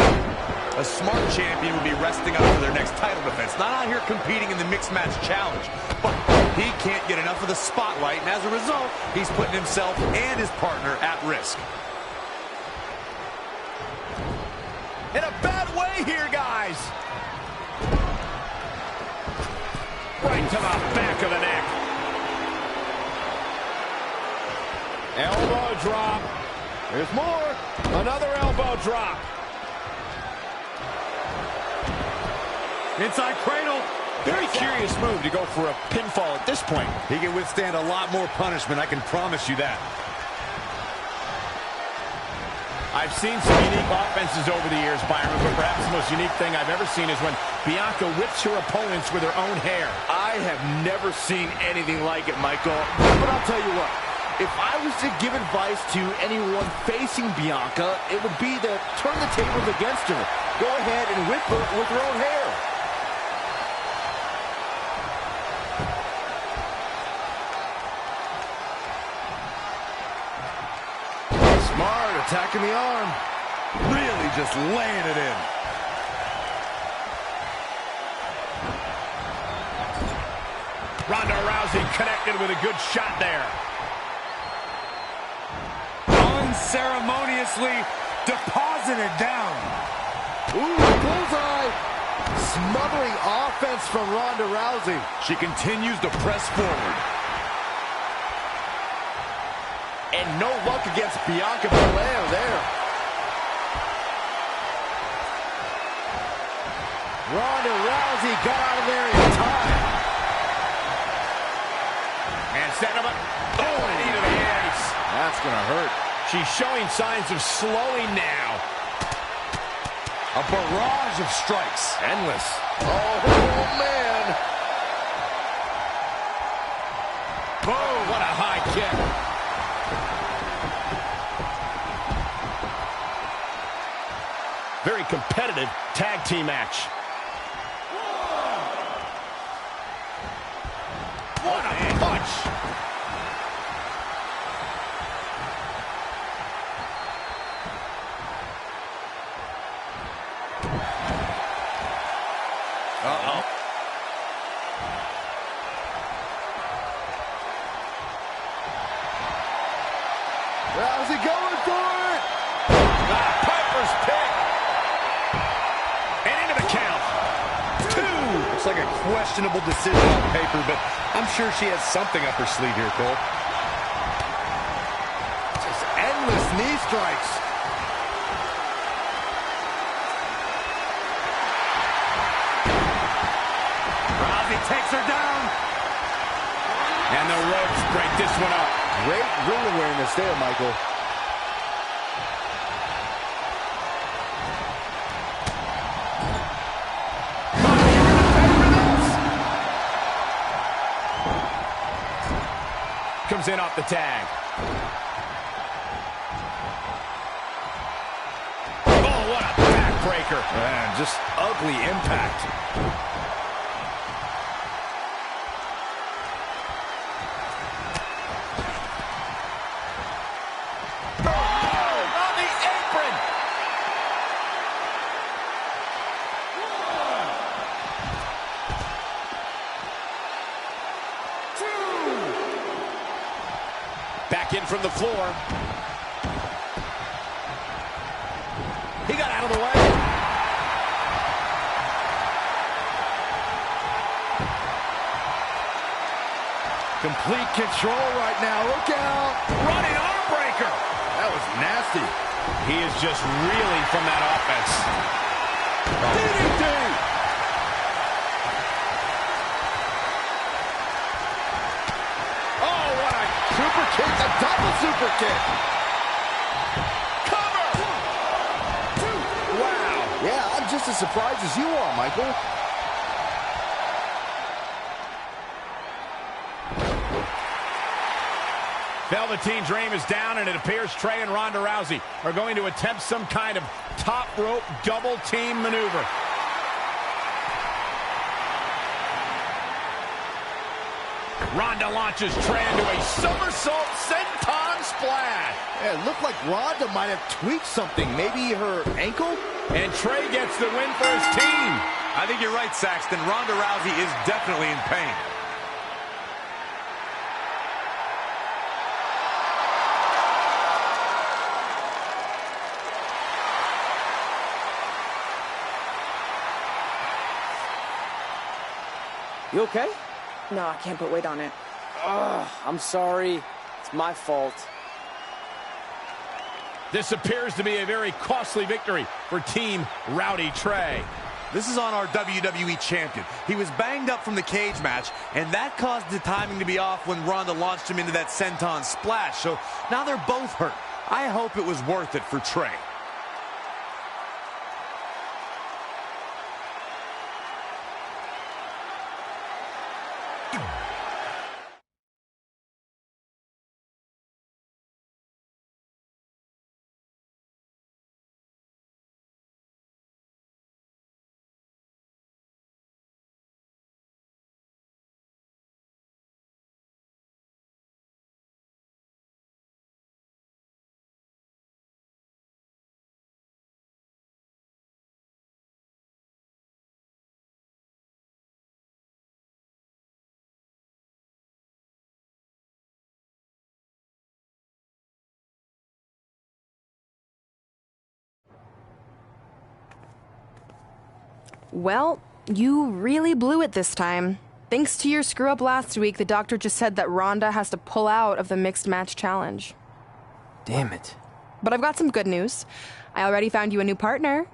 A smart champion would be resting up for their next title defense. Not out here competing in the mixed match challenge, but he can't get enough of the spotlight, and as a result, he's putting himself and his partner at risk. In a bad way here, guys. Right to the back of the neck. Elbow drop. There's more. Another elbow drop. Inside cradle. Very curious move to go for a pinfall at this point. He can withstand a lot more punishment, I can promise you that. I've seen some unique offenses over the years, Byron, but perhaps the most unique thing I've ever seen is when Bianca whips her opponents with her own hair. I have never seen anything like it, Michael. But I'll tell you what, if I was to give advice to anyone facing Bianca, it would be to turn the tables against her. Go ahead and whip her with her own hair. Smart, attacking the arm. Really just laying it in. Ronda Rousey connected with a good shot there. Unceremoniously deposited down. Ooh, bullseye. Smothering offense from Ronda Rousey. She continues to press forward. And no luck against Bianca Belair there. Ronda Rousey got out of there in time. And set him up. Oh, knee to the face. That's going to hurt. She's showing signs of slowing now. A barrage of strikes. Endless. Oh, man. Boom. What a high kick. Very competitive tag team match. What a punch! Uh-oh. Rousey going for it! Piper's pick! And into the count. 2! Looks like a questionable decision on paper, but I'm sure she has something up her sleeve here, Cole. Just endless knee strikes. Rousey takes her down. And the ropes break this one up. Great ring awareness there, Michael. Comes in off the tag. Oh, what a backbreaker. Man, just ugly impact. Oh, on the apron. Back in from the floor. He got out of the way. Complete control right now. Look out. Running arm breaker. That was nasty. He is just reeling from that offense. DDT. Oh, what a super kick. A double super kick. Cover. 1, 2. Wow. Yeah, I'm just as surprised as you are, Michael. Velveteen Dream is down, and it appears Trey and Ronda Rousey are going to attempt some kind of top rope double team maneuver. Ronda launches Trey into a somersault senton splash. Yeah, it looked like Ronda might have tweaked something. Maybe her ankle? And Trey gets the win for his team. I think you're right, Saxton. Ronda Rousey is definitely in pain. You okay? No, I can't put weight on it. Ugh, I'm sorry. It's my fault. This appears to be a very costly victory for Team Rowdy Trey. This is on our WWE champion. He was banged up from the cage match, and that caused the timing to be off when Ronda launched him into that senton splash. So now they're both hurt. I hope it was worth it for Trey. Well, you really blew it this time. Thanks to your screw-up last week, the doctor just said that Ronda has to pull out of the mixed match challenge. Damn it. But I've got some good news. I already found you a new partner.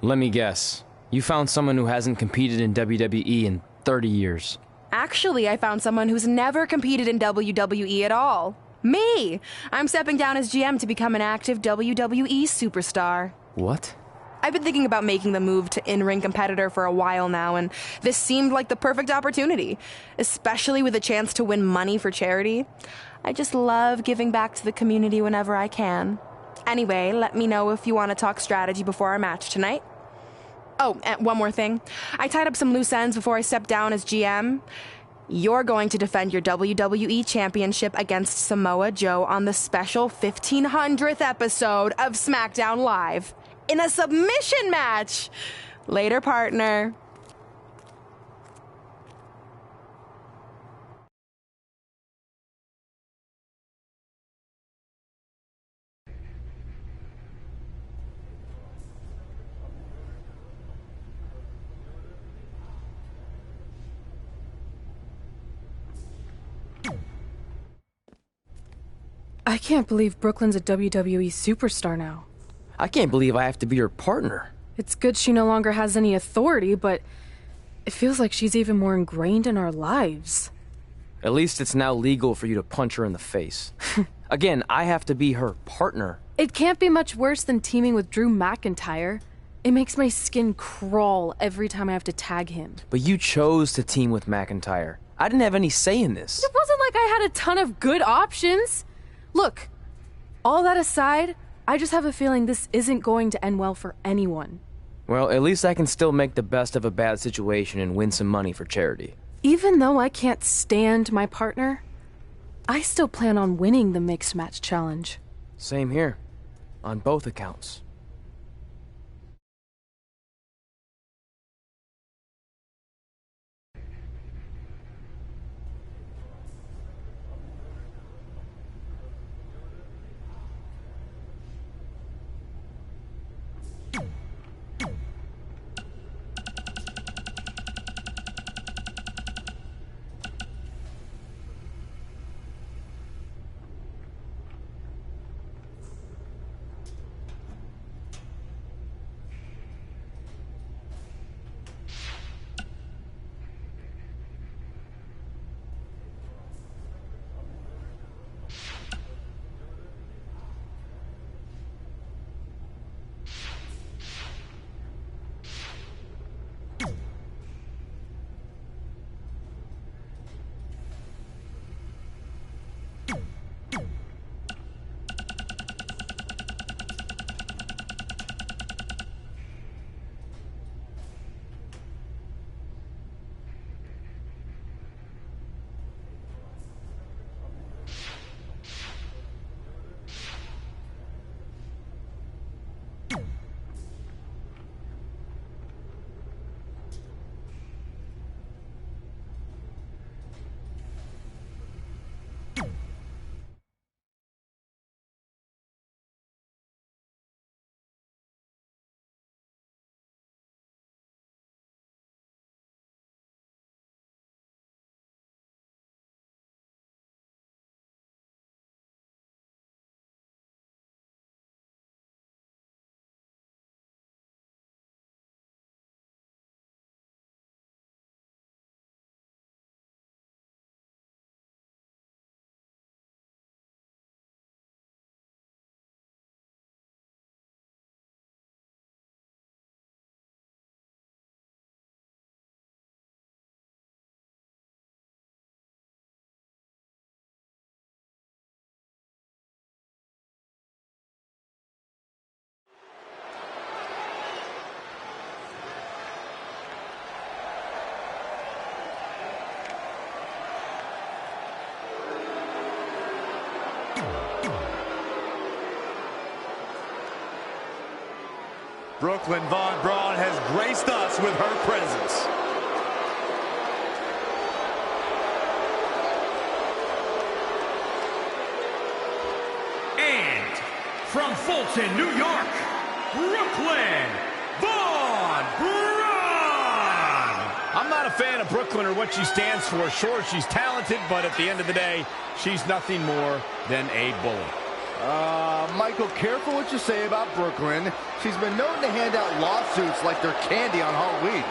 Let me guess. You found someone who hasn't competed in WWE in 30 years. Actually, I found someone who's never competed in WWE at all. Me! I'm stepping down as GM to become an active WWE superstar. What? I've been thinking about making the move to in-ring competitor for a while now, and this seemed like the perfect opportunity, especially with a chance to win money for charity. I just love giving back to the community whenever I can. Anyway, let me know if you want to talk strategy before our match tonight. Oh, and one more thing. I tied up some loose ends before I stepped down as GM. You're going to defend your WWE Championship against Samoa Joe on the special 1500th episode of SmackDown Live. In a submission match. Later, partner. I can't believe Brooklyn's a WWE superstar now. I can't believe I have to be her partner. It's good she no longer has any authority, but it feels like she's even more ingrained in our lives. At least it's now legal for you to punch her in the face. Again, I have to be her partner. It can't be much worse than teaming with Drew McIntyre. It makes my skin crawl every time I have to tag him. But you chose to team with McIntyre. I didn't have any say in this. It wasn't like I had a ton of good options. Look, all that aside, I just have a feeling this isn't going to end well for anyone. Well, at least I can still make the best of a bad situation and win some money for charity. Even though I can't stand my partner, I still plan on winning the Mixed Match Challenge. Same here, on both accounts. Brooklyn Von Braun has graced us with her presence. And from Fulton, New York, Brooklyn Von Braun. I'm not a fan of Brooklyn or what she stands for. Sure, she's talented, but at the end of the day, she's nothing more than a bully. Michael, careful what you say about Brooklyn. She's been known to hand out lawsuits like they're candy on Halloween.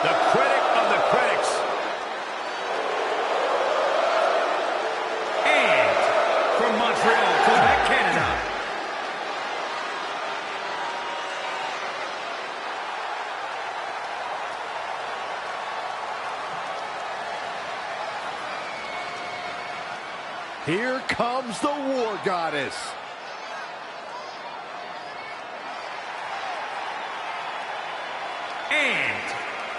The critic of the critics. And from Montreal, Quebec, Canada, Here comes the War Goddess. and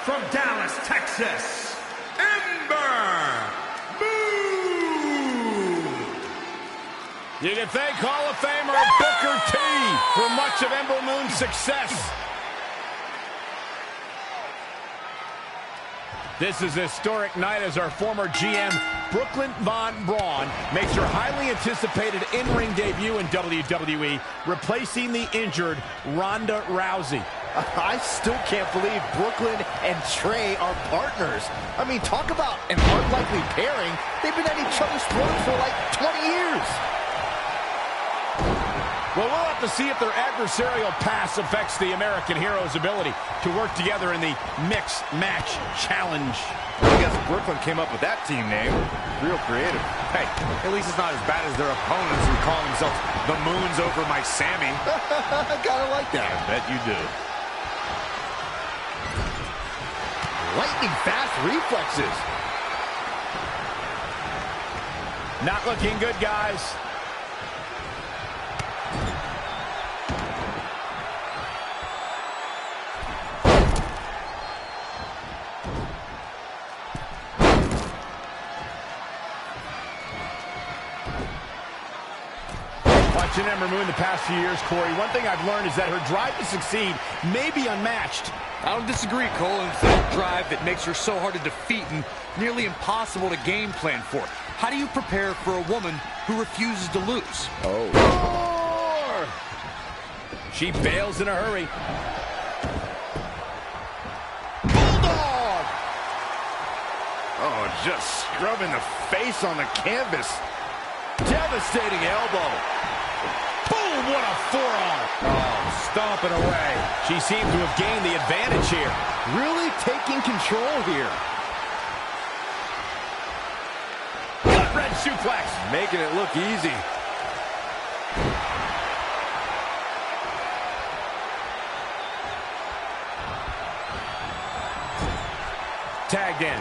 from Dallas, Texas, Ember Moon. You can thank Hall of Famer Booker T for much of Ember Moon's success. This is a historic night as our former GM, Brooklyn Von Braun, makes her highly anticipated in-ring debut in WWE, replacing the injured Ronda Rousey. I still can't believe Brooklyn and Trey are partners. I mean, talk about an unlikely pairing. They've been at each other's throats for like 20 years. Well, we'll have to see if their adversarial pass affects the American Hero's ability to work together in the Mixed Match Challenge. I guess Brooklyn came up with that team name. Real creative. Hey, at least it's not as bad as their opponents who call themselves the Moons over my Sammy. I kinda like that. I bet you do. Lightning fast reflexes. Not looking good, guys. Watching Ember Moon the past few years, Corey, one thing I've learned is that her drive to succeed may be unmatched. I don't disagree, Cole. It's that drive that makes her so hard to defeat and nearly impossible to game plan for. How do you prepare for a woman who refuses to lose? Oh. She bails in a hurry. Bulldog! Oh, just scrubbing the face on the canvas. Devastating elbow. Boom, what a forearm. Oh, stomping away. She seems to have gained the advantage here. Really taking control here. Gut red suplex. Making it look easy. Tagged in.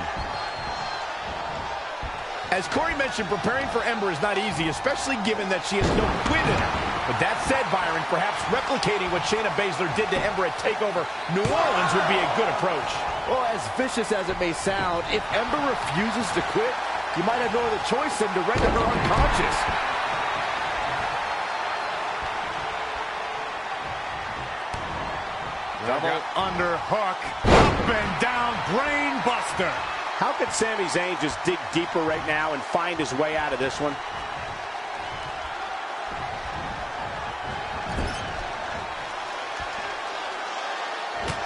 As Corey mentioned, preparing for Ember is not easy, especially given that she has no quit in her. But that said, Byron, perhaps replicating what Shayna Baszler did to Ember at TakeOver New Orleans would be a good approach. Well, as vicious as it may sound, if Ember refuses to quit, you might have no other choice than to render her unconscious. Double underhook. Up and down, brain buster. How could Sami Zayn just dig deeper right now and find his way out of this one?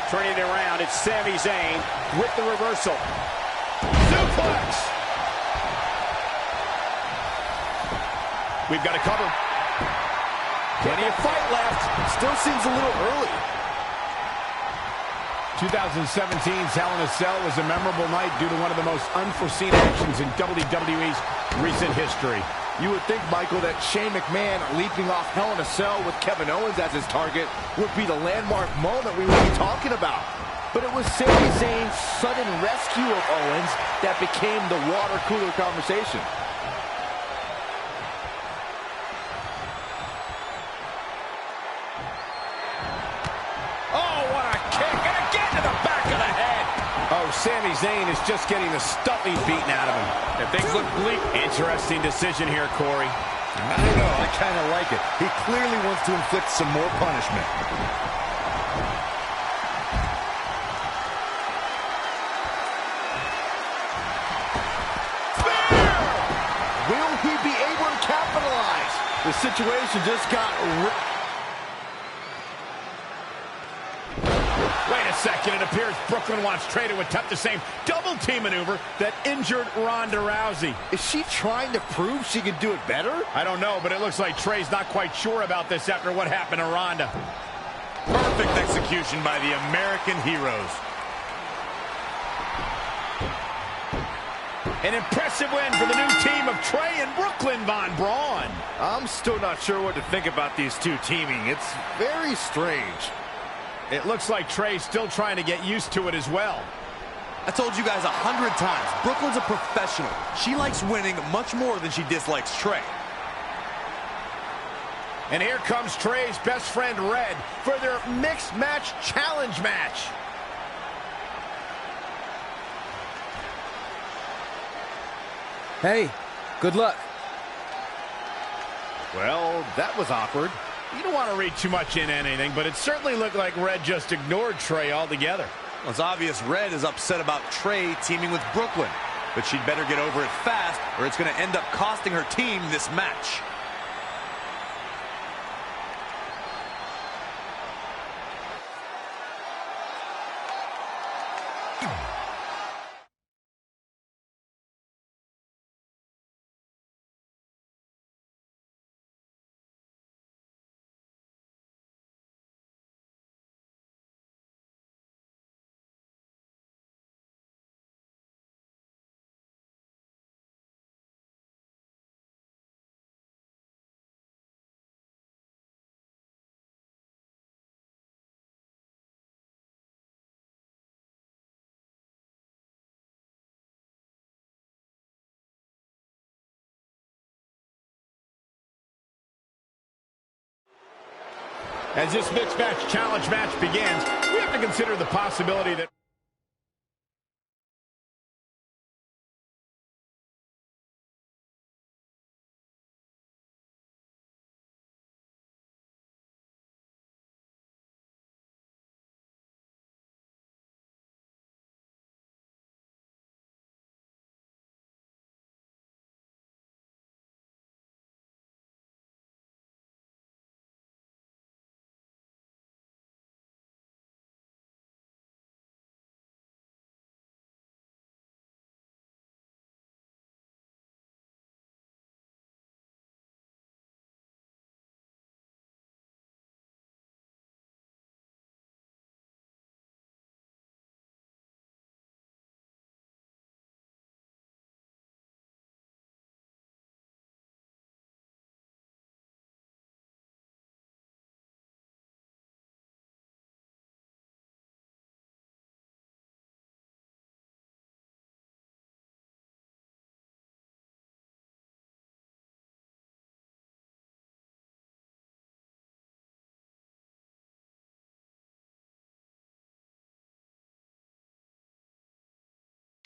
Turning it around, it's Sami Zayn with the reversal. Suplex! We've got to cover. Plenty of fight left. Still seems a little early. 2017's Hell in a Cell was a memorable night due to one of the most unforeseen actions in WWE's recent history. You would think, Michael, that Shane McMahon leaping off Hell in a Cell with Kevin Owens as his target would be the landmark moment we would be talking about. but it was Sami Zayn's sudden rescue of Owens that became the water cooler conversation. Oh, what a kick, and again to the back of the head. Oh, Sami Zayn is just getting the stuffing beaten out of him. If things look bleak. Interesting decision here, Corey. I don't know, I kind of like it. He clearly wants to inflict some more punishment. Will he be able to capitalize? The situation just got Wait a second, it appears Brooklyn wants Trey to attempt the same double team maneuver that injured Ronda Rousey. Is she trying to prove she can do it better? I don't know, but it looks like Trey's not quite sure about this after what happened to Ronda. Perfect execution by the American heroes. An impressive win for the new team of Trey and Brooklyn Von Braun. I'm still not sure what to think about these two teaming. It's very strange. It looks like Trey's still trying to get used to it as well. I told you guys 100 times, Brooklyn's a professional. She likes winning much more than she dislikes Trey. And here comes Trey's best friend Red for their mixed match challenge match. Hey, good luck. Well, that was awkward. You don't want to read too much into anything, but it certainly looked like Red just ignored Trey altogether. Well, it's obvious Red is upset about Trey teaming with Brooklyn, but she'd better get over it fast or it's going to end up costing her team this match. As this mixed match challenge match begins, we have to consider the possibility that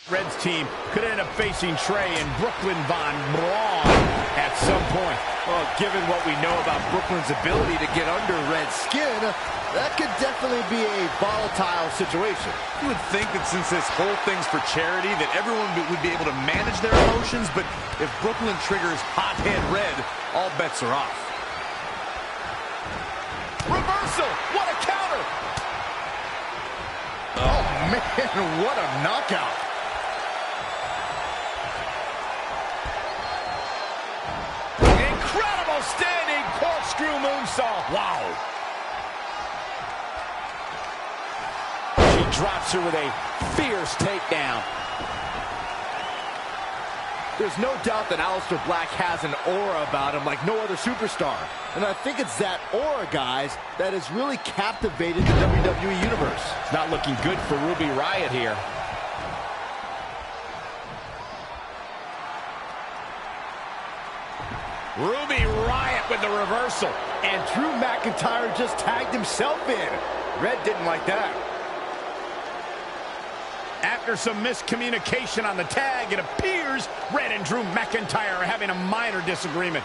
Red's team could end up facing Trey and Brooklyn Von Braun at some point. Well, given what we know about Brooklyn's ability to get under Red's skin, that could definitely be a volatile situation. You would think that since this whole thing's for charity, that everyone would be able to manage their emotions, but if Brooklyn triggers hothead Red, all bets are off. reversal. What a counter. Oh, man, what a knockout. Incredible standing corkscrew moonsault. Wow. She drops her with a fierce takedown. There's no doubt that Aleister Black has an aura about him like no other superstar. And I think it's that aura, guys, that has really captivated the WWE Universe. It's not looking good for Ruby Riott here. Ruby Riott with the reversal. And Drew McIntyre just tagged himself in. Red didn't like that. After some miscommunication on the tag, it appears Red and Drew McIntyre are having a minor disagreement.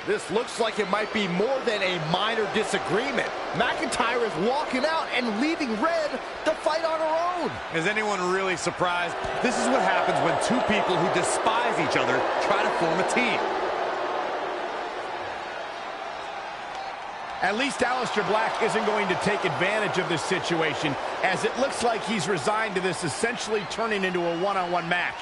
This looks like it might be more than a minor disagreement. McIntyre is walking out and leaving Red to fight on her own. Is anyone really surprised? This is what happens when two people who despise each other try to form a team. At least Aleister Black isn't going to take advantage of this situation, as it looks like he's resigned to this essentially turning into a one-on-one match.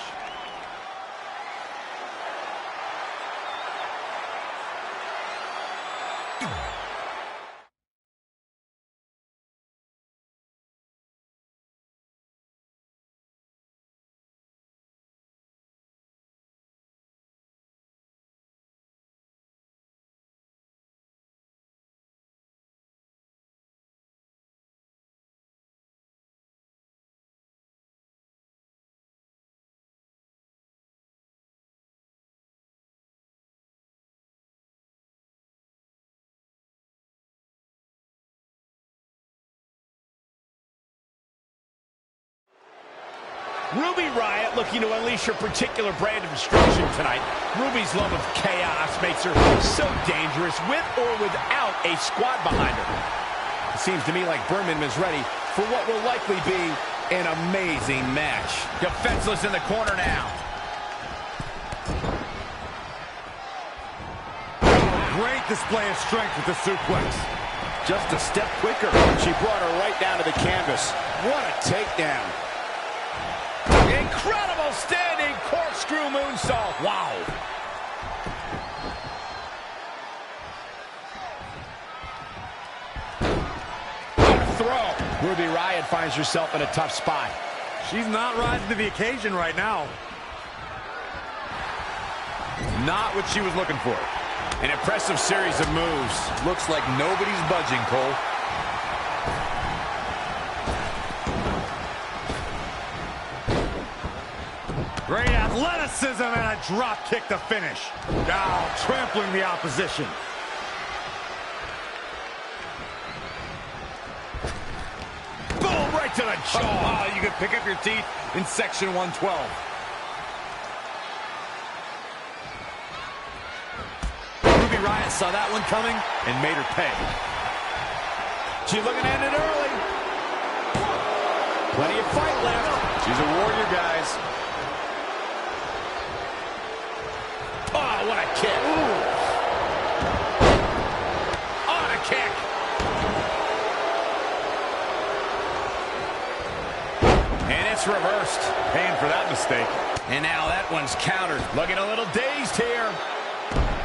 Ruby Riott looking to unleash her particular brand of destruction tonight. Ruby's love of chaos makes her so dangerous with or without a squad behind her. It seems to me like Berman is ready for what will likely be an amazing match. Defenseless in the corner now. Great display of strength with the suplex. Just a step quicker. She brought her right down to the canvas. What a takedown. Incredible standing corkscrew moonsault. Wow. What a throw. Ruby Riott finds herself in a tough spot. She's not rising to the occasion right now. Not what she was looking for. An impressive series of moves. Looks like nobody's budging, Cole. Great athleticism and a drop kick to finish. Now trampling the opposition. Boom, right to the jaw. Oh, you can pick up your teeth in section 112. Ruby Riott saw that one coming and made her pay. She's looking to end it early. Plenty of fight left. She's a warrior, guys. Oh, what a kick. Ooh. On a kick. And it's reversed. Paying for that mistake. And now that one's countered. Looking a little dazed here.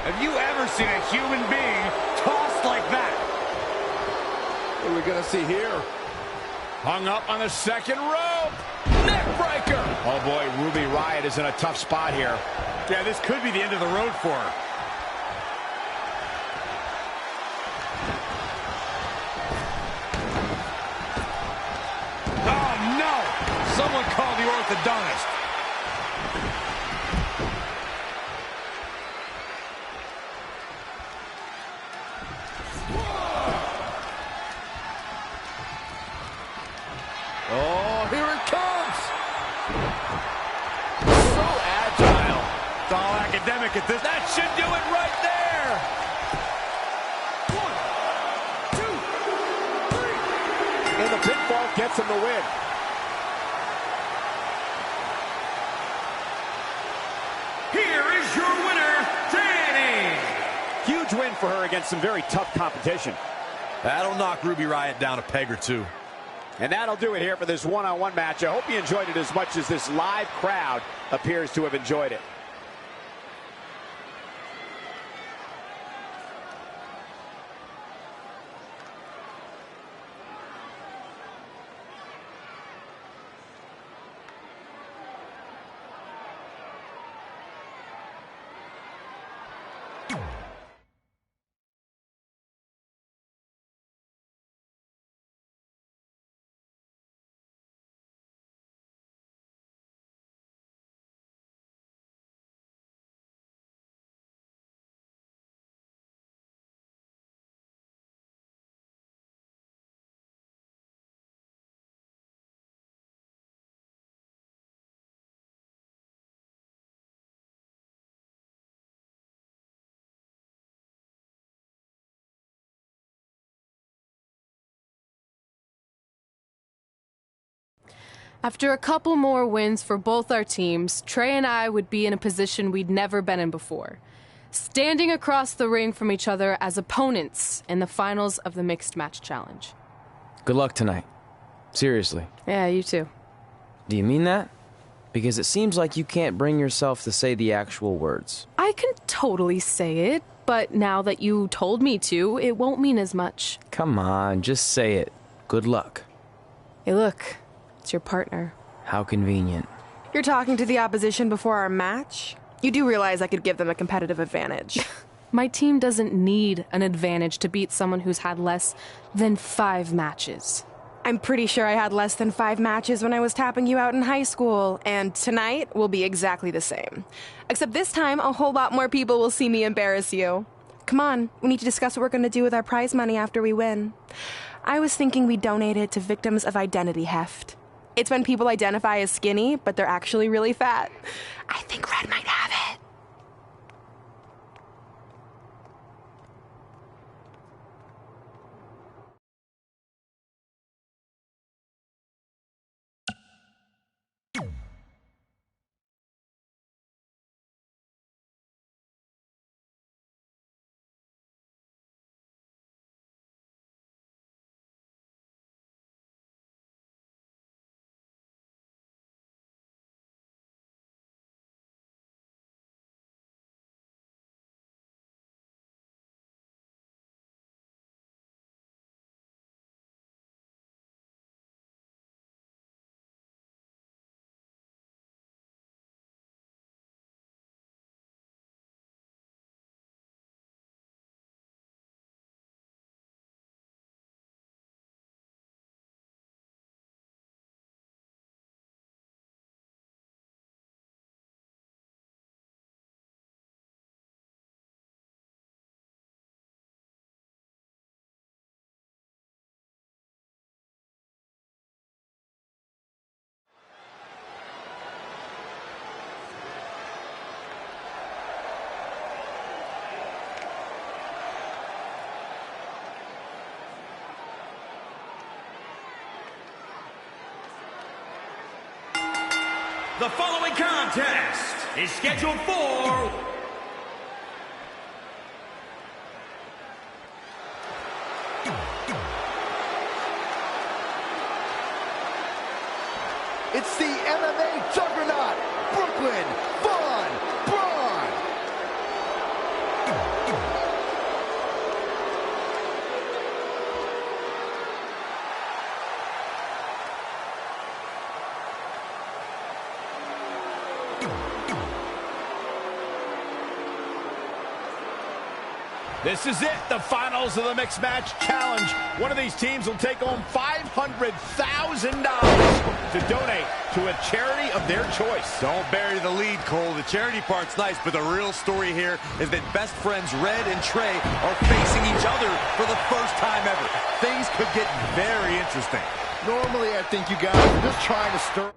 Have you ever seen a human being tossed like that? What are we going to see here? Hung up on the second rope. Neck breaker. Oh, boy, Ruby Riott is in a tough spot here. Yeah, this could be the end of the road for her. Oh, no! Someone call the orthodontist. Oh, here it comes! So agile. It's all academic at this. That should do it right there. 1, 2, 3. And the pinfall gets him the win. Here is your winner, Dani. Huge win for her against some very tough competition. That'll knock Ruby Riott down a peg or two. And that'll do it here for this one-on-one match. I hope you enjoyed it as much as this live crowd appears to have enjoyed it. After a couple more wins for both our teams, Trey and I would be in a position we'd never been in before. Standing across the ring from each other as opponents in the finals of the Mixed Match Challenge. Good luck tonight. Seriously. Yeah, you too. Do you mean that? Because it seems like you can't bring yourself to say the actual words. I can totally say it, but now that you told me to, it won't mean as much. Come on, just say it. Good luck. Hey, look. It's your partner. How convenient. You're talking to the opposition before our match? You do realize I could give them a competitive advantage. My team doesn't need an advantage to beat someone who's had less than 5 matches. I'm pretty sure I had less than 5 matches when I was tapping you out in high school, and tonight will be exactly the same. Except this time, a whole lot more people will see me embarrass you. Come on, we need to discuss what we're going to do with our prize money after we win. I was thinking we donate it to victims of identity heft. It's when people identify as skinny, but they're actually really fat. I think Red might have it. The following contest is scheduled for It's the MMA juggernaut, Brooklyn Von Braun. This is it, the finals of the Mixed Match Challenge. One of these teams will take home $500,000 to donate to a charity of their choice. Don't bury the lead, Cole. The charity part's nice, but the real story here is that best friends Red and Trey are facing each other for the first time ever. Things could get very interesting. Normally, I think you guys are just trying to stir...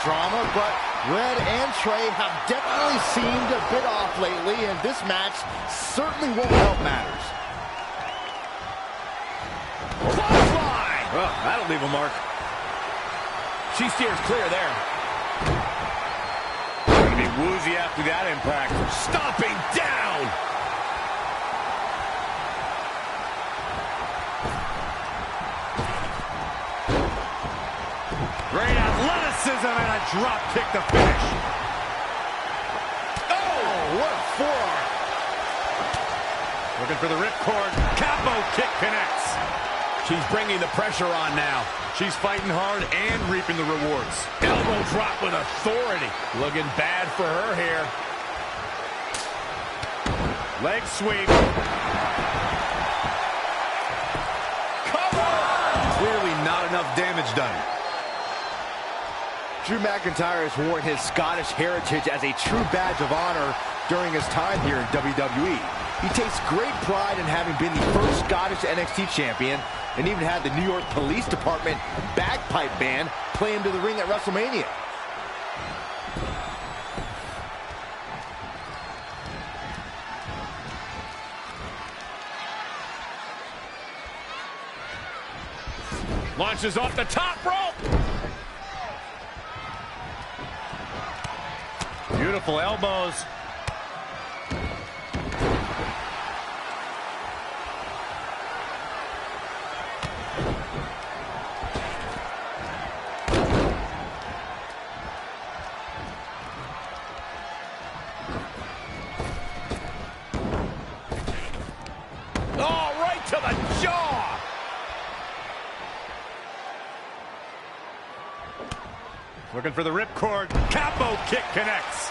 drama, but Red and Trey have definitely seemed a bit off lately, and this match certainly won't help matters. Clothesline! Oh, that'll leave a mark. She steers clear there. Gonna be woozy after that impact. Stomping down! Great athleticism and a drop kick to finish. Oh, what a forearm. Well, Looking for the ripcord. Capo kick connects. She's bringing the pressure on now. She's fighting hard and reaping the rewards. Elbow drop with authority. Looking bad for her here. Leg sweep. Cover! Clearly not enough damage done. Drew McIntyre has worn his Scottish heritage as a true badge of honor during his time here in WWE. He takes great pride in having been the first Scottish NXT champion and even had the New York Police Department bagpipe band play him to the ring at WrestleMania. Launches off the top rope. Beautiful elbows. Oh, right to the jaw. Looking for the ripcord. Capo kick connects.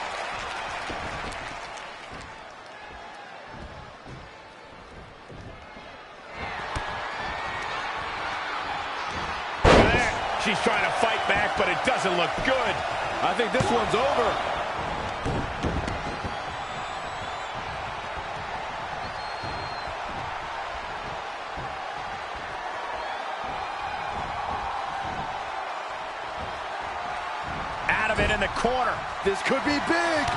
She's trying to fight back, but it doesn't look good. I think this one's over. Out of it in the corner. This could be big.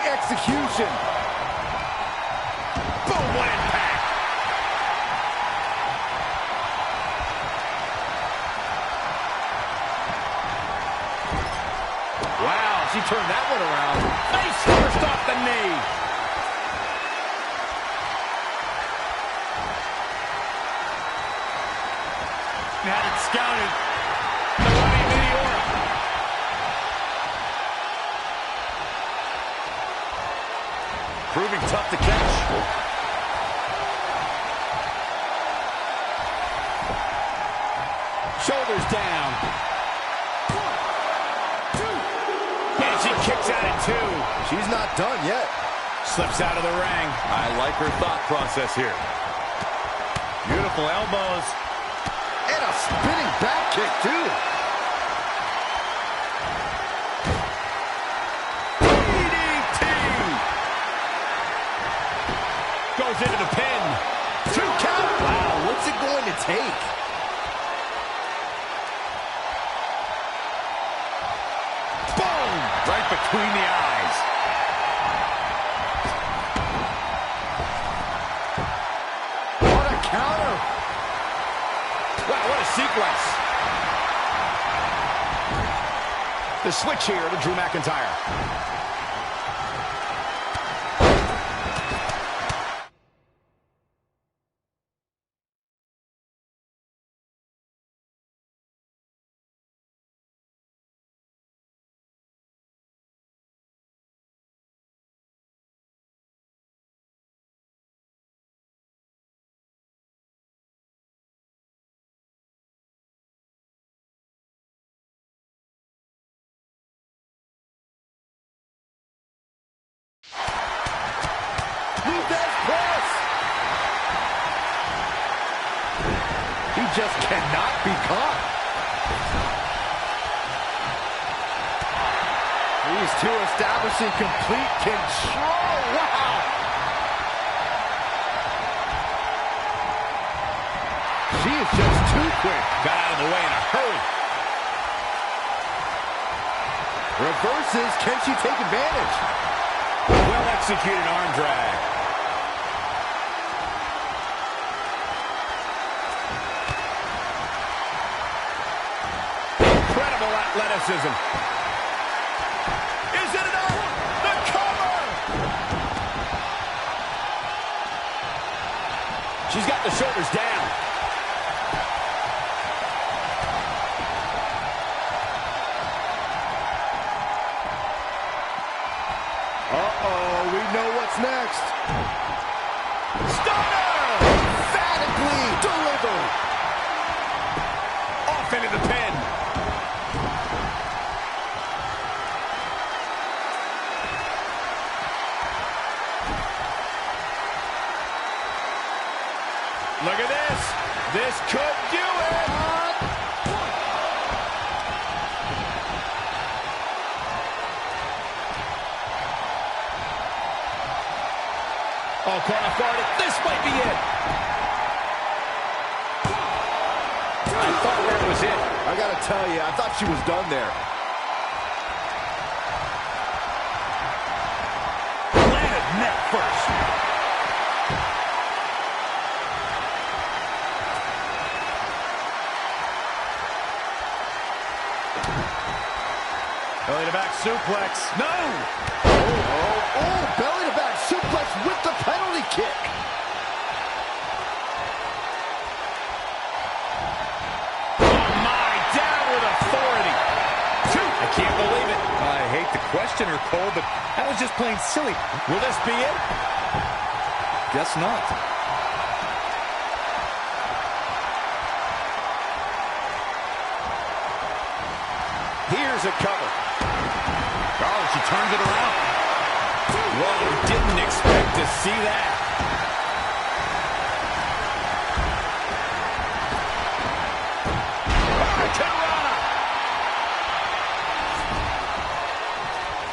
Execution. Boom, what impact. Wow, she turned that one around. Face first off the knee. Had it scouted. The running meteora. Proving tough to catch. Shoulders down. 1, 2. And she kicks out at 2. She's not done yet. Slips out of the ring. I like her thought process here. Beautiful elbows. And a spinning back kick, too. Goes into the pin. 2 count. Wow, what's it going to take? Boom! Right between the eyes. What a counter. Wow, what a sequence. The switch here to Drew McIntyre. Just cannot be caught. These two establishing complete control. Wow. She is just too quick. Got out of the way in a hurry. Reverses. Can she take advantage? Well executed arm drag. Athleticism. Is it enough? The cover! She's got the shoulders down. Uh-oh, we know what's next. Stunner! Emphatically delivered. Off into the pin. Look at this. This could do it. Oh, caught off guard. This might be it. I thought that was it. I gotta tell you, I thought she was done there. Landed neck first. Belly to back suplex. No! Oh, belly to back suplex with the penalty kick. Oh my, down with authority. Two. I can't believe it. I hate to question her, Cole, but that was just plain silly. Will this be it? Guess not. Here's a cover. Oh, she turns it around. Whoa, didn't expect to see that. Hurricanrana.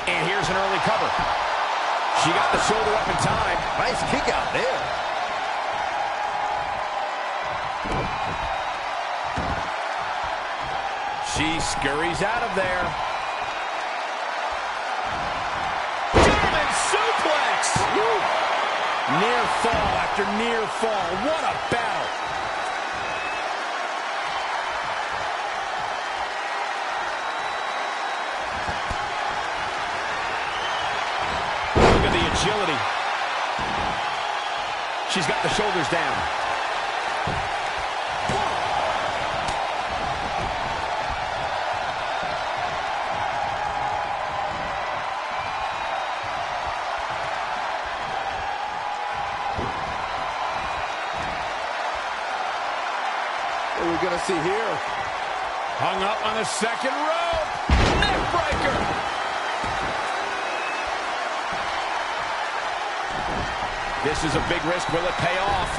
And here's an early cover. She got the shoulder up in time. Nice kick out there. She scurries out of there. German suplex! Woo. Near fall after near fall. What a battle. Look at the agility. She's got the shoulders down. What are we gonna see here? Hung up on the second rope. Neck breaker. This is a big risk. Will it pay off?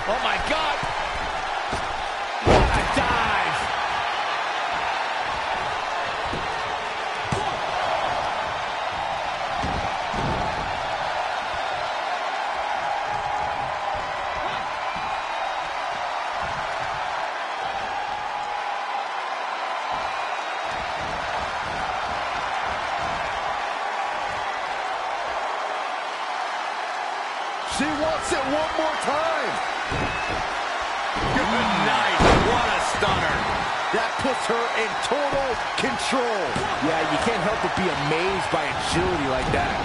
Oh my God. What a dive. She wants it one more time. Good night. What a stunner. That puts her in total control. Yeah, you can't help but be amazed by agility like that.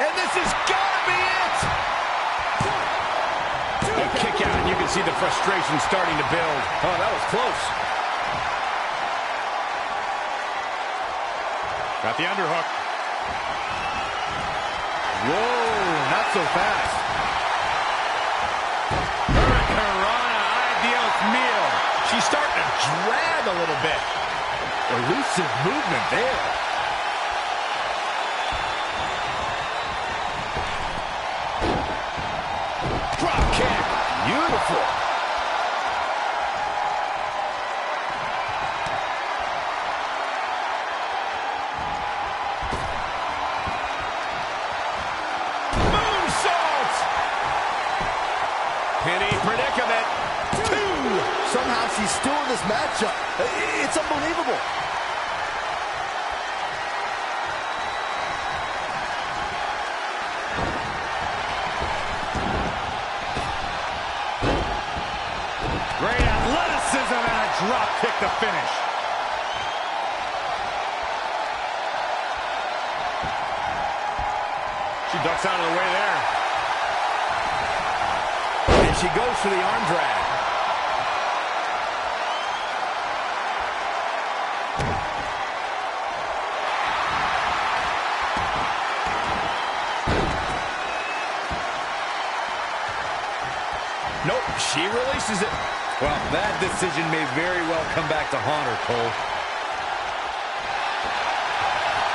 And this has got to be it. A kick out, and you can see the frustration starting to build. Oh, that was close. Got the underhook. Whoa, not so fast. Hurricanrana, ay Dios mío. She's starting to drag a little bit. Elusive movement there. Drop kick. Beautiful. Moonsault. Penny predicament. Two. Somehow she's still in this matchup. It's unbelievable. Great athleticism. drop kick to finish. She ducks out of the way there. And she goes for the arm drag. Nope, she releases it. Well, that decision may very well come back to haunt her, Cole.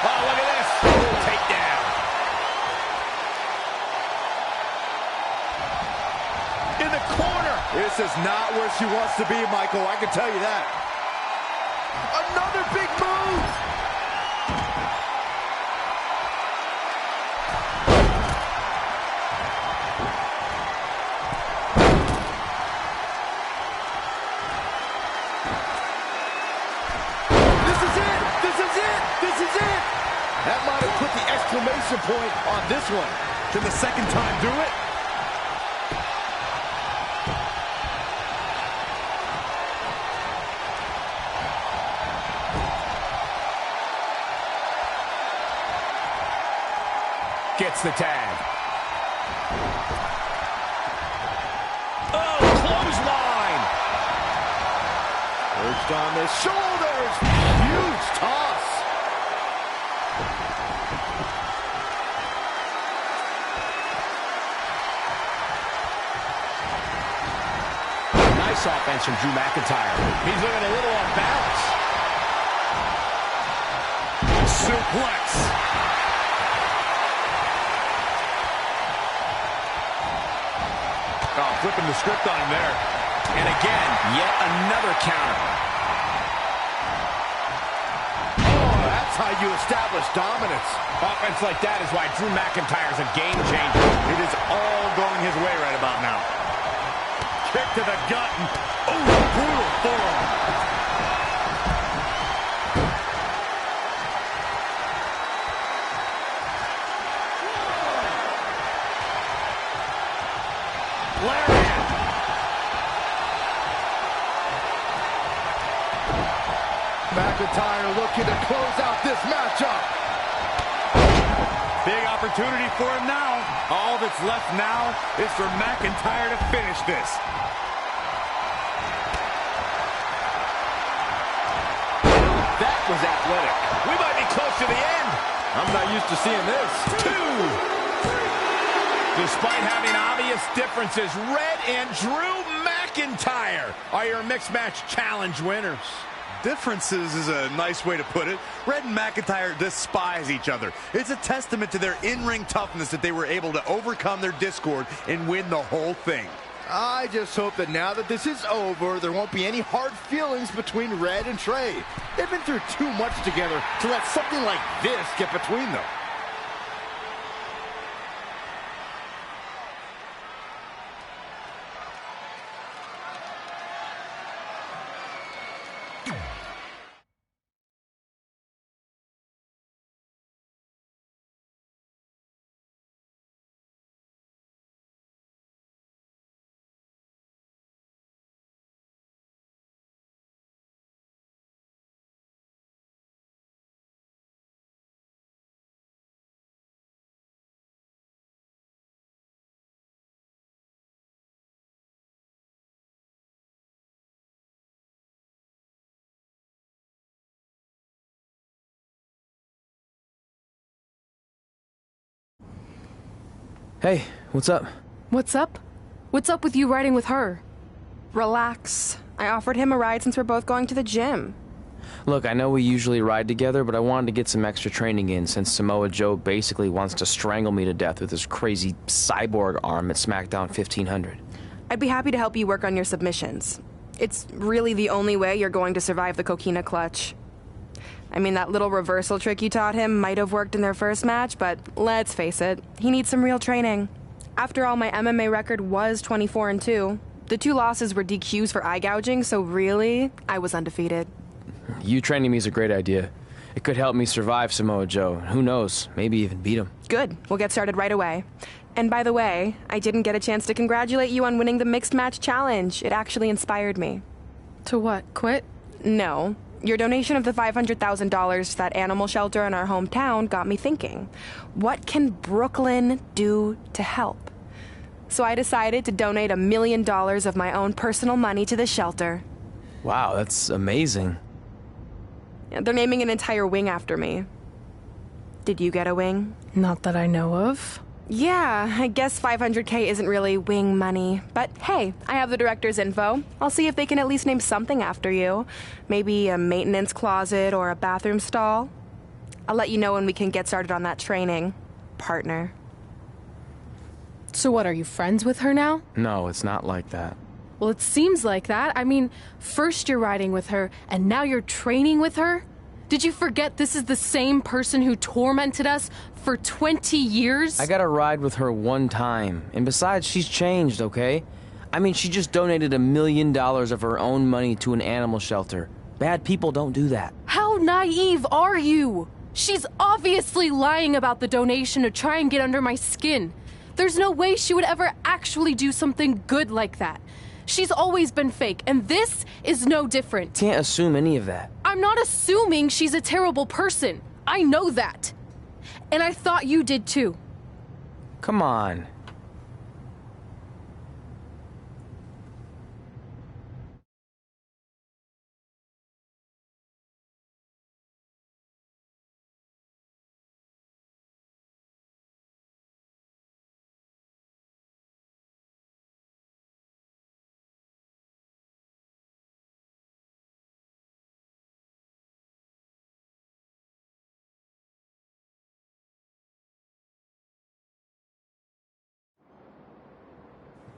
Oh, look at this. Full takedown. In the corner. This is not where she wants to be, Michael. I can tell you that. Another big move. That might have put the exclamation point on this one. Can the second time do it? Gets the tag. Oh, clothesline! Urged on the shoulders. Huge toss. Nice offense from Drew McIntyre. He's looking a little off balance. Suplex. Oh, flipping the script on him there. And again, yet another counter. Oh, that's how you establish dominance. Offense like that is why Drew McIntyre's a game changer. It is all going his way right about now. Kick to the gut. And, oh, brutal forearm. Lariat. McIntyre looking to close out this matchup. Big opportunity for him now. All that's left now is for McIntyre to finish this. That was athletic. We might be close to the end. I'm not used to seeing this. 2. Despite having obvious differences, Red and Drew McIntyre are your mixed match challenge winners. Differences is a nice way to put it. Red and McIntyre despise each other. It's a testament to their in-ring toughness that they were able to overcome their discord and win the whole thing. I just hope that now that this is over, there won't be any hard feelings between Red and Trey. They've been through too much together to let something like this get between them. Hey, what's up? What's up? What's up with you riding with her? Relax. I offered him a ride since we're both going to the gym. Look, I know we usually ride together, but I wanted to get some extra training in since Samoa Joe basically wants to strangle me to death with his crazy cyborg arm at SmackDown 1500. I'd be happy to help you work on your submissions. It's really the only way you're going to survive the coquina clutch. I mean, that little reversal trick you taught him might have worked in their first match, but let's face it, he needs some real training. After all, my MMA record was 24-2. The 2 losses were DQs for eye gouging, so really, I was undefeated. You training me is a great idea. It could help me survive Samoa Joe. Who knows, maybe even beat him. Good. We'll get started right away. And by the way, I didn't get a chance to congratulate you on winning the Mixed Match Challenge. It actually inspired me. To what? Quit? No. Your donation of the $500,000 to that animal shelter in our hometown got me thinking. What can Brooklyn do to help? So I decided to donate $1 million of my own personal money to the shelter. Wow, that's amazing. Yeah, they're naming an entire wing after me. Did you get a wing? Not that I know of. Yeah, I guess $500K isn't really wing money. But hey, I have the director's info. I'll see if they can at least name something after you. Maybe a maintenance closet or a bathroom stall. I'll let you know when we can get started on that training, partner. So what, are you friends with her now? No, it's not like that. Well, it seems like that. I mean, first you're riding with her, and now you're training with her? Did you forget this is the same person who tormented us for 20 years? I got to ride with her one time. And besides, she's changed, okay? I mean, she just donated $1 million of her own money to an animal shelter. Bad people don't do that. How naive are you? She's obviously lying about the donation to try and get under my skin. There's no way she would ever actually do something good like that. She's always been fake, and this is no different. Can't assume any of that. I'm not assuming she's a terrible person. I know that. And I thought you did too. Come on.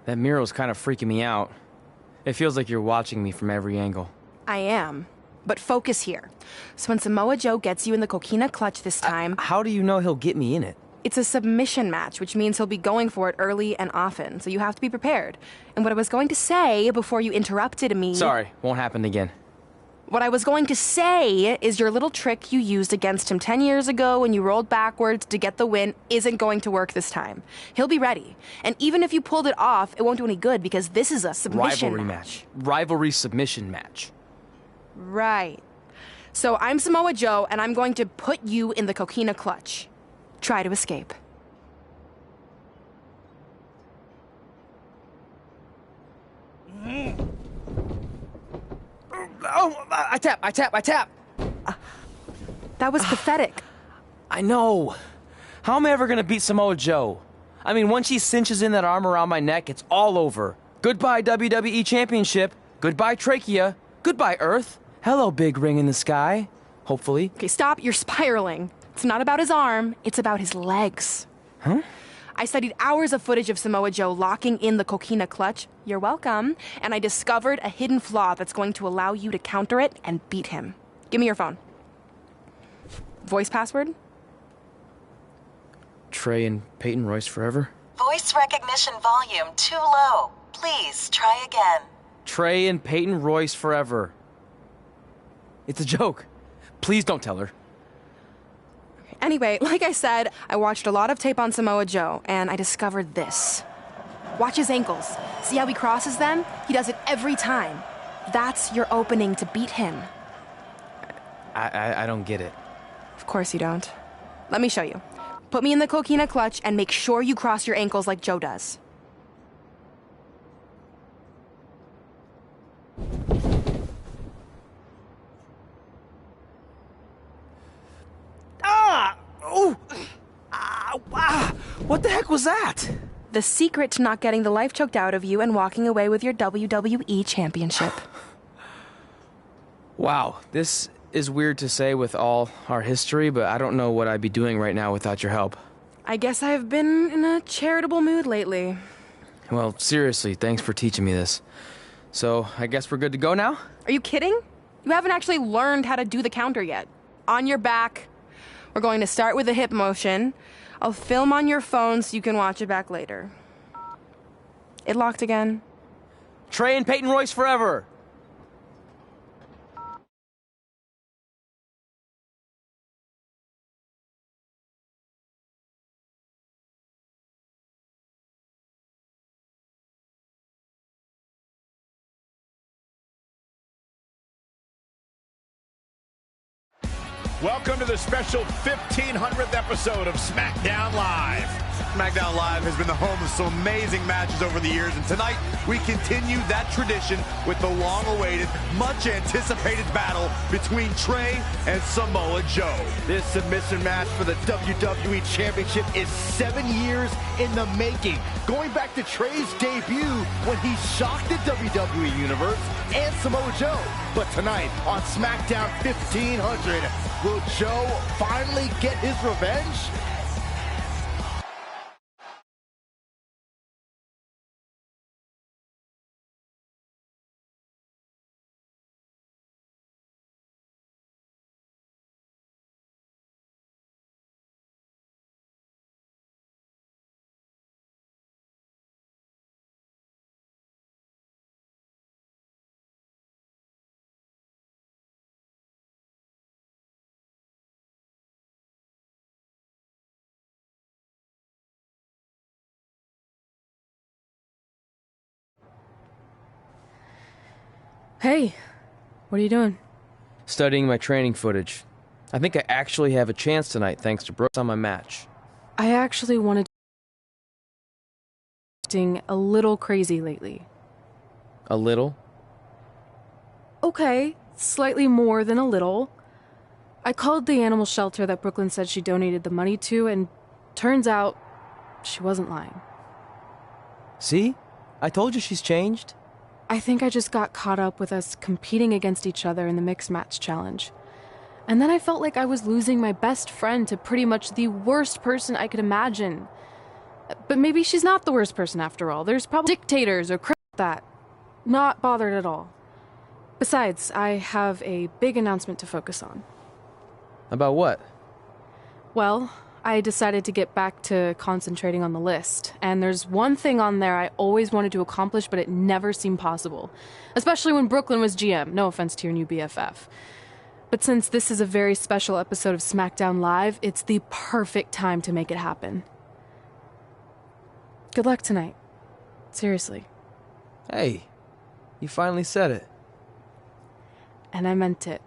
That mural's kind of freaking me out. It feels like you're watching me from every angle. I am. But focus here. So when Samoa Joe gets you in the coquina clutch this time... how do you know he'll get me in it? It's a submission match, which means he'll be going for it early and often, so you have to be prepared. And what I was going to say before you interrupted me... Sorry, won't happen again. What I was going to say is your little trick you used against him 10 years ago when you rolled backwards to get the win isn't going to work this time. He'll be ready. And even if you pulled it off, it won't do any good because this is a submission match. Rivalry submission match. Right. So I'm Samoa Joe, and I'm going to put you in the coquina clutch. Try to escape. Oh, I tap. That was pathetic. I know. How am I ever gonna beat Samoa Joe? I mean, once she cinches in that arm around my neck, it's all over. Goodbye, WWE Championship. Goodbye, Trachea. Goodbye, Earth. Hello, big ring in the sky. Hopefully. Okay, stop. You're spiraling. It's not about his arm. It's about his legs. Huh? I studied hours of footage of Samoa Joe locking in the coquina clutch. You're welcome. And I discovered a hidden flaw that's going to allow you to counter it and beat him. Give me your phone. Voice password? Trey and Peyton Royce forever? Voice recognition volume too low. Please try again. Trey and Peyton Royce forever. It's a joke. Please don't tell her. Anyway, like I said, I watched a lot of tape on Samoa Joe, and I discovered this. Watch his ankles. See how he crosses them? He does it every time. That's your opening to beat him. I don't get it. Of course you don't. Let me show you. Put me in the coquina clutch and make sure you cross your ankles like Joe does. What the heck was that? The secret to not getting the life choked out of you and walking away with your WWE Championship. Wow, this is weird to say with all our history, but I don't know what I'd be doing right now without your help. I guess I've been in a charitable mood lately. Well, seriously, thanks for teaching me this. So, I guess we're good to go now? Are you kidding? You haven't actually learned how to do the counter yet. On your back. We're going to start with a hip motion. I'll film on your phone so you can watch it back later. It locked again. Trey and Peyton Royce forever! Welcome to the special 1500th episode of SmackDown Live. SmackDown Live has been the home of some amazing matches over the years, and tonight we continue that tradition with the long-awaited, much-anticipated battle between Trey and Samoa Joe. This submission match for the WWE Championship is 7 years in the making, going back to Trey's debut when he shocked the WWE Universe and Samoa Joe. But tonight on SmackDown 1500, will Joe finally get his revenge? Hey, what are you doing? Studying my training footage. I think I actually have a chance tonight thanks to Brooks on my match. I actually wanted to be a little crazy lately. A little? Okay, slightly more than a little. I called the animal shelter that Brooklyn said she donated the money to, and turns out she wasn't lying. See? I told you she's changed. I think I just got caught up with us competing against each other in the mixed match challenge. And then I felt like I was losing my best friend to pretty much the worst person I could imagine. But maybe she's not the worst person after all. There's probably dictators or crap like that. Not bothered at all. Besides, I have a big announcement to focus on. About what? Well, I decided to get back to concentrating on the list, and there's one thing on there I always wanted to accomplish, but it never seemed possible. Especially when Brooklyn was GM, no offense to your new BFF. But since this is a very special episode of SmackDown Live, it's the perfect time to make it happen. Good luck tonight. Seriously. Hey, you finally said it. And I meant it.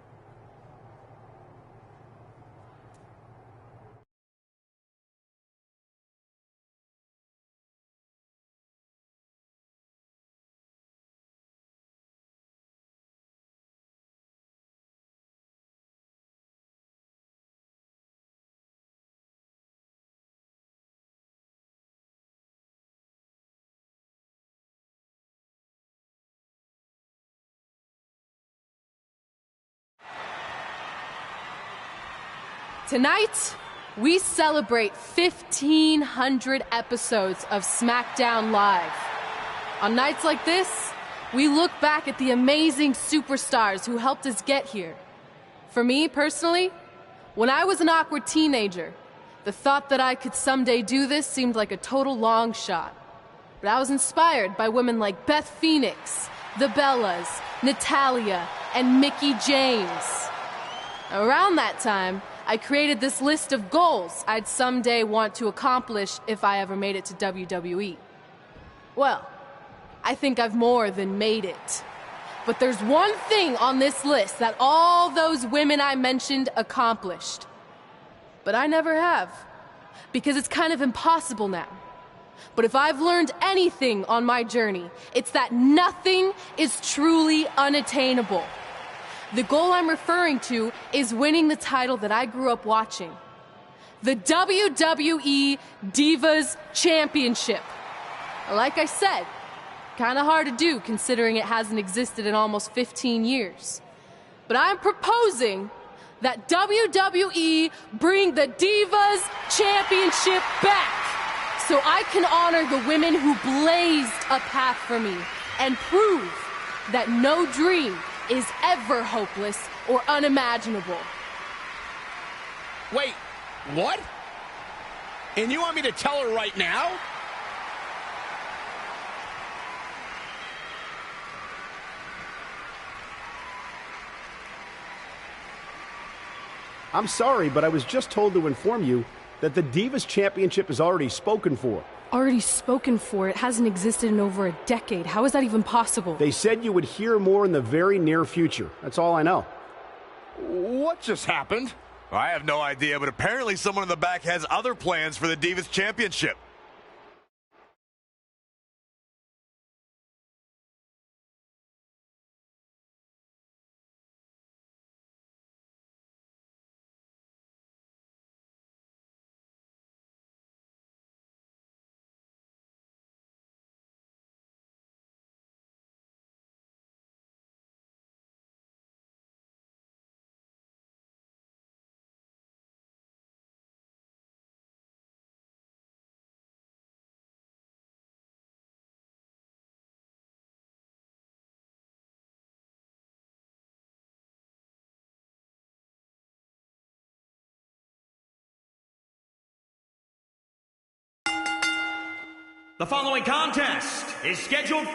Tonight, we celebrate 1,500 episodes of SmackDown Live. On nights like this, we look back at the amazing superstars who helped us get here. For me, personally, when I was an awkward teenager, the thought that I could someday do this seemed like a total long shot. But I was inspired by women like Beth Phoenix, the Bellas, Natalia, and Mickie James. Around that time, I created this list of goals I'd someday want to accomplish if I ever made it to WWE. Well, I think I've more than made it. But there's one thing on this list that all those women I mentioned accomplished. But I never have, because it's kind of impossible now. But if I've learned anything on my journey, it's that nothing is truly unattainable. The goal I'm referring to is winning the title that I grew up watching. The WWE Divas Championship. Like I said, kind of hard to do considering it hasn't existed in almost 15 years. But I'm proposing that WWE bring the Divas Championship back so I can honor the women who blazed a path for me and prove that no dream is ever hopeless or unimaginable. Wait, what? And you want me to tell her right now? I'm sorry, but I was just told to inform you that the Divas Championship is already spoken for. Already spoken for? It hasn't existed in over a decade. How is that even possible? They said you would hear more in the very near future. That's all I know. What just happened? I have no idea, but apparently someone in the back has other plans for the Divas Championship. The following contest is scheduled...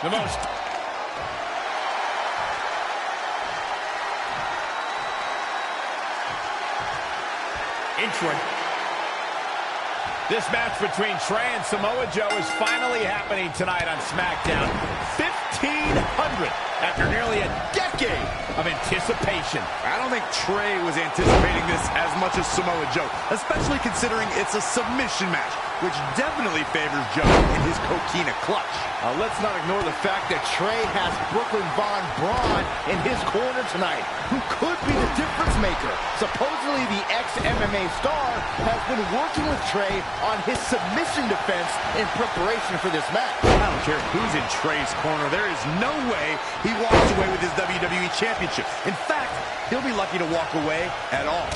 The most intro. This match between Trey and Samoa Joe is finally happening tonight on SmackDown. 1,500 after nearly a decade of anticipation. I don't think Trey was anticipating this as much as Samoa Joe, especially considering it's a submission match, which definitely favors Joe in his coquina clutch. Let's not ignore the fact that Trey has Brooklyn Von Braun in his corner tonight, who could be the difference maker. Supposedly, the ex-MMA star has been working with Trey on his submission defense in preparation for this match. I don't care who's in Trey's corner. There is no way he walks away with his WWE Championship. In fact, he'll be lucky to walk away at all.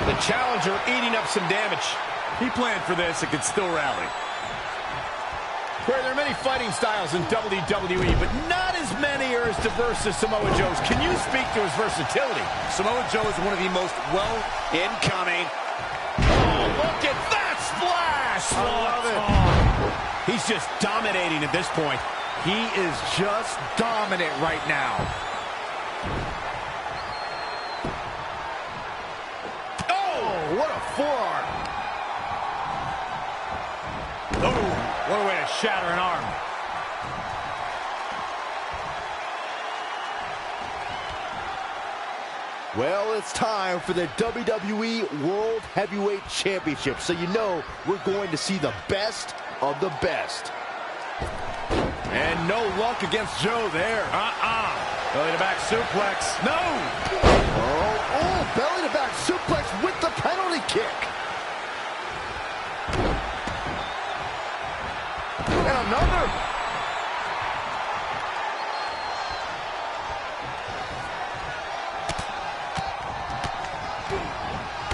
The challenger eating up some damage. He planned for this and could still rally. Where there are many fighting styles in WWE, but not as many are as diverse as Samoa Joe's. Can you speak to his versatility? Samoa Joe is one of the most incoming. Oh, look at that splash! I love it. Oh. He's just dominating at this point. He is just dominant right now. Oh, what a forearm. Oh, what a way to shatter an arm. Well, it's time for the WWE World Heavyweight Championship, so you know we're going to see the best of the best. And no luck against Joe there. Belly to back suplex. No! Oh, belly to back suplex with the penalty kick. And another.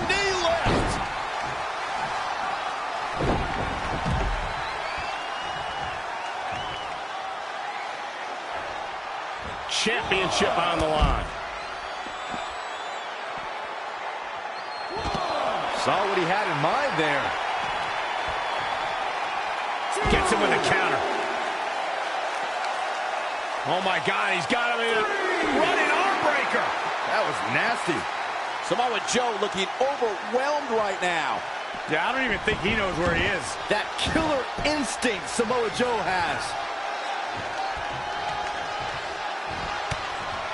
Knee lift. Championship on the line. Saw what he had in mind there. Gets him with a counter. Oh my God, he's got him in a running arm breaker. That was nasty. Samoa Joe looking overwhelmed right now. Yeah, I don't even think he knows where he is. That killer instinct Samoa Joe has.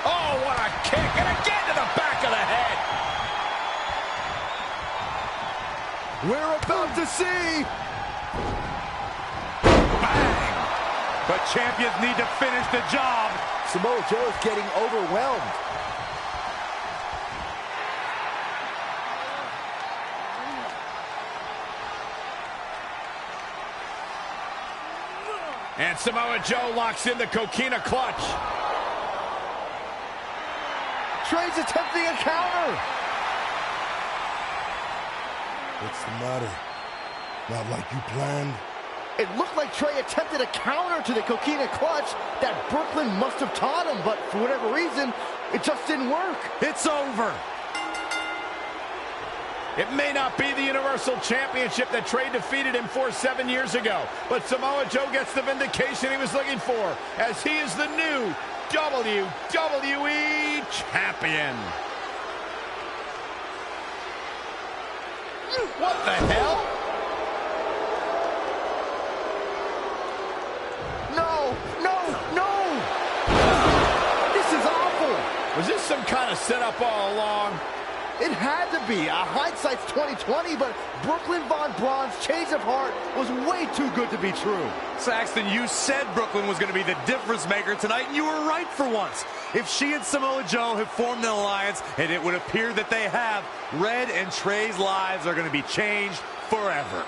Oh, what a kick, and again to the back of the head. We're about to see. Bang! But champions need to finish the job. Samoa Joe is getting overwhelmed. And Samoa Joe locks in the coquina clutch. Trey's attempting a counter. What's the matter? Not like you planned? It looked like Trey attempted a counter to the coquina clutch that Brooklyn must have taught him, but for whatever reason, It just didn't work. It's over. It may not be the Universal Championship that Trey defeated him for 7 years ago, but Samoa Joe gets the vindication he was looking for, as he is the new WWE Champion. What the hell? No, no, no! This is awful! Was this some kind of setup all along? It had to be. Hindsight's 20/20, but Brooklyn Von Braun's change of heart was way too good to be true. Saxton, you said Brooklyn was going to be the difference maker tonight, and you were right for once. If she and Samoa Joe have formed an alliance, and it would appear that they have, Red and Trey's lives are going to be changed forever.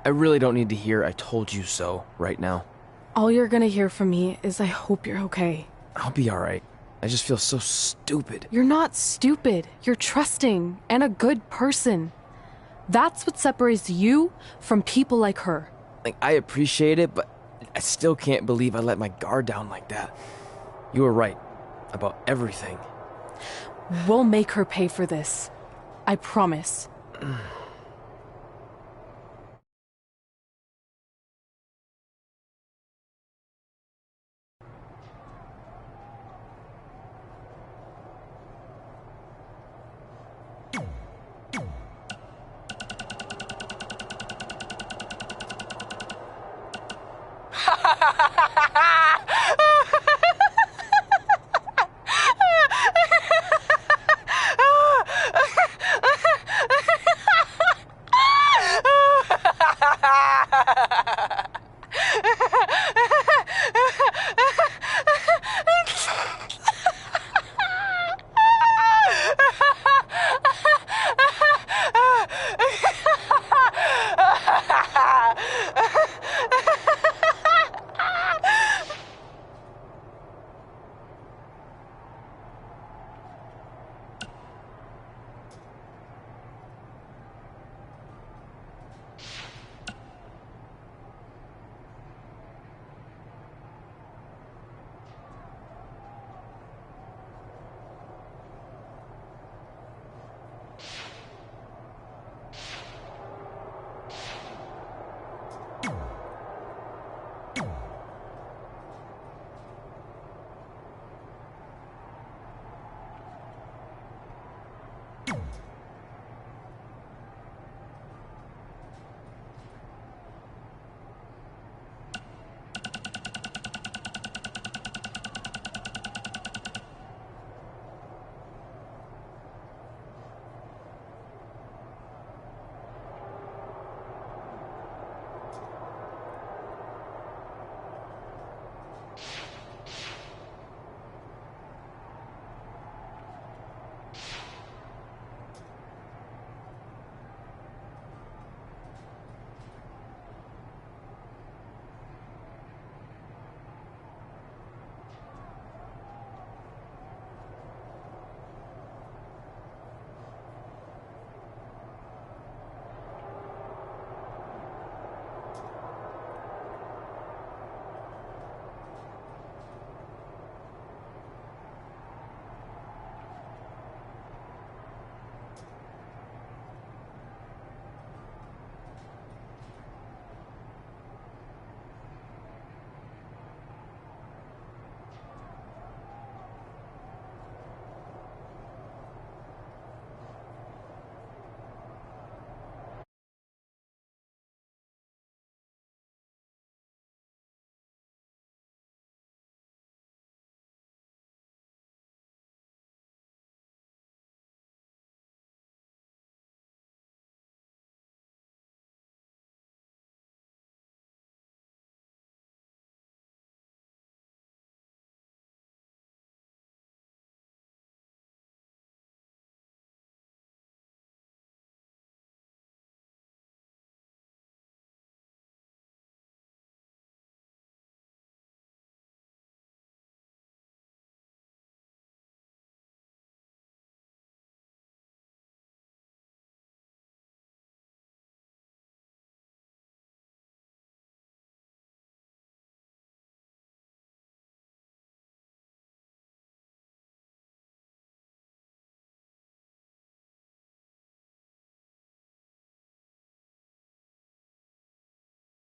I really don't need to hear "I told you so" right now. All you're gonna hear from me is I hope you're okay. I'll be alright. I just feel so stupid. You're not stupid. You're trusting and a good person. That's what separates you from people like her. Like, I appreciate it, but I still can't believe I let my guard down like that. You were right about everything. We'll make her pay for this. I promise.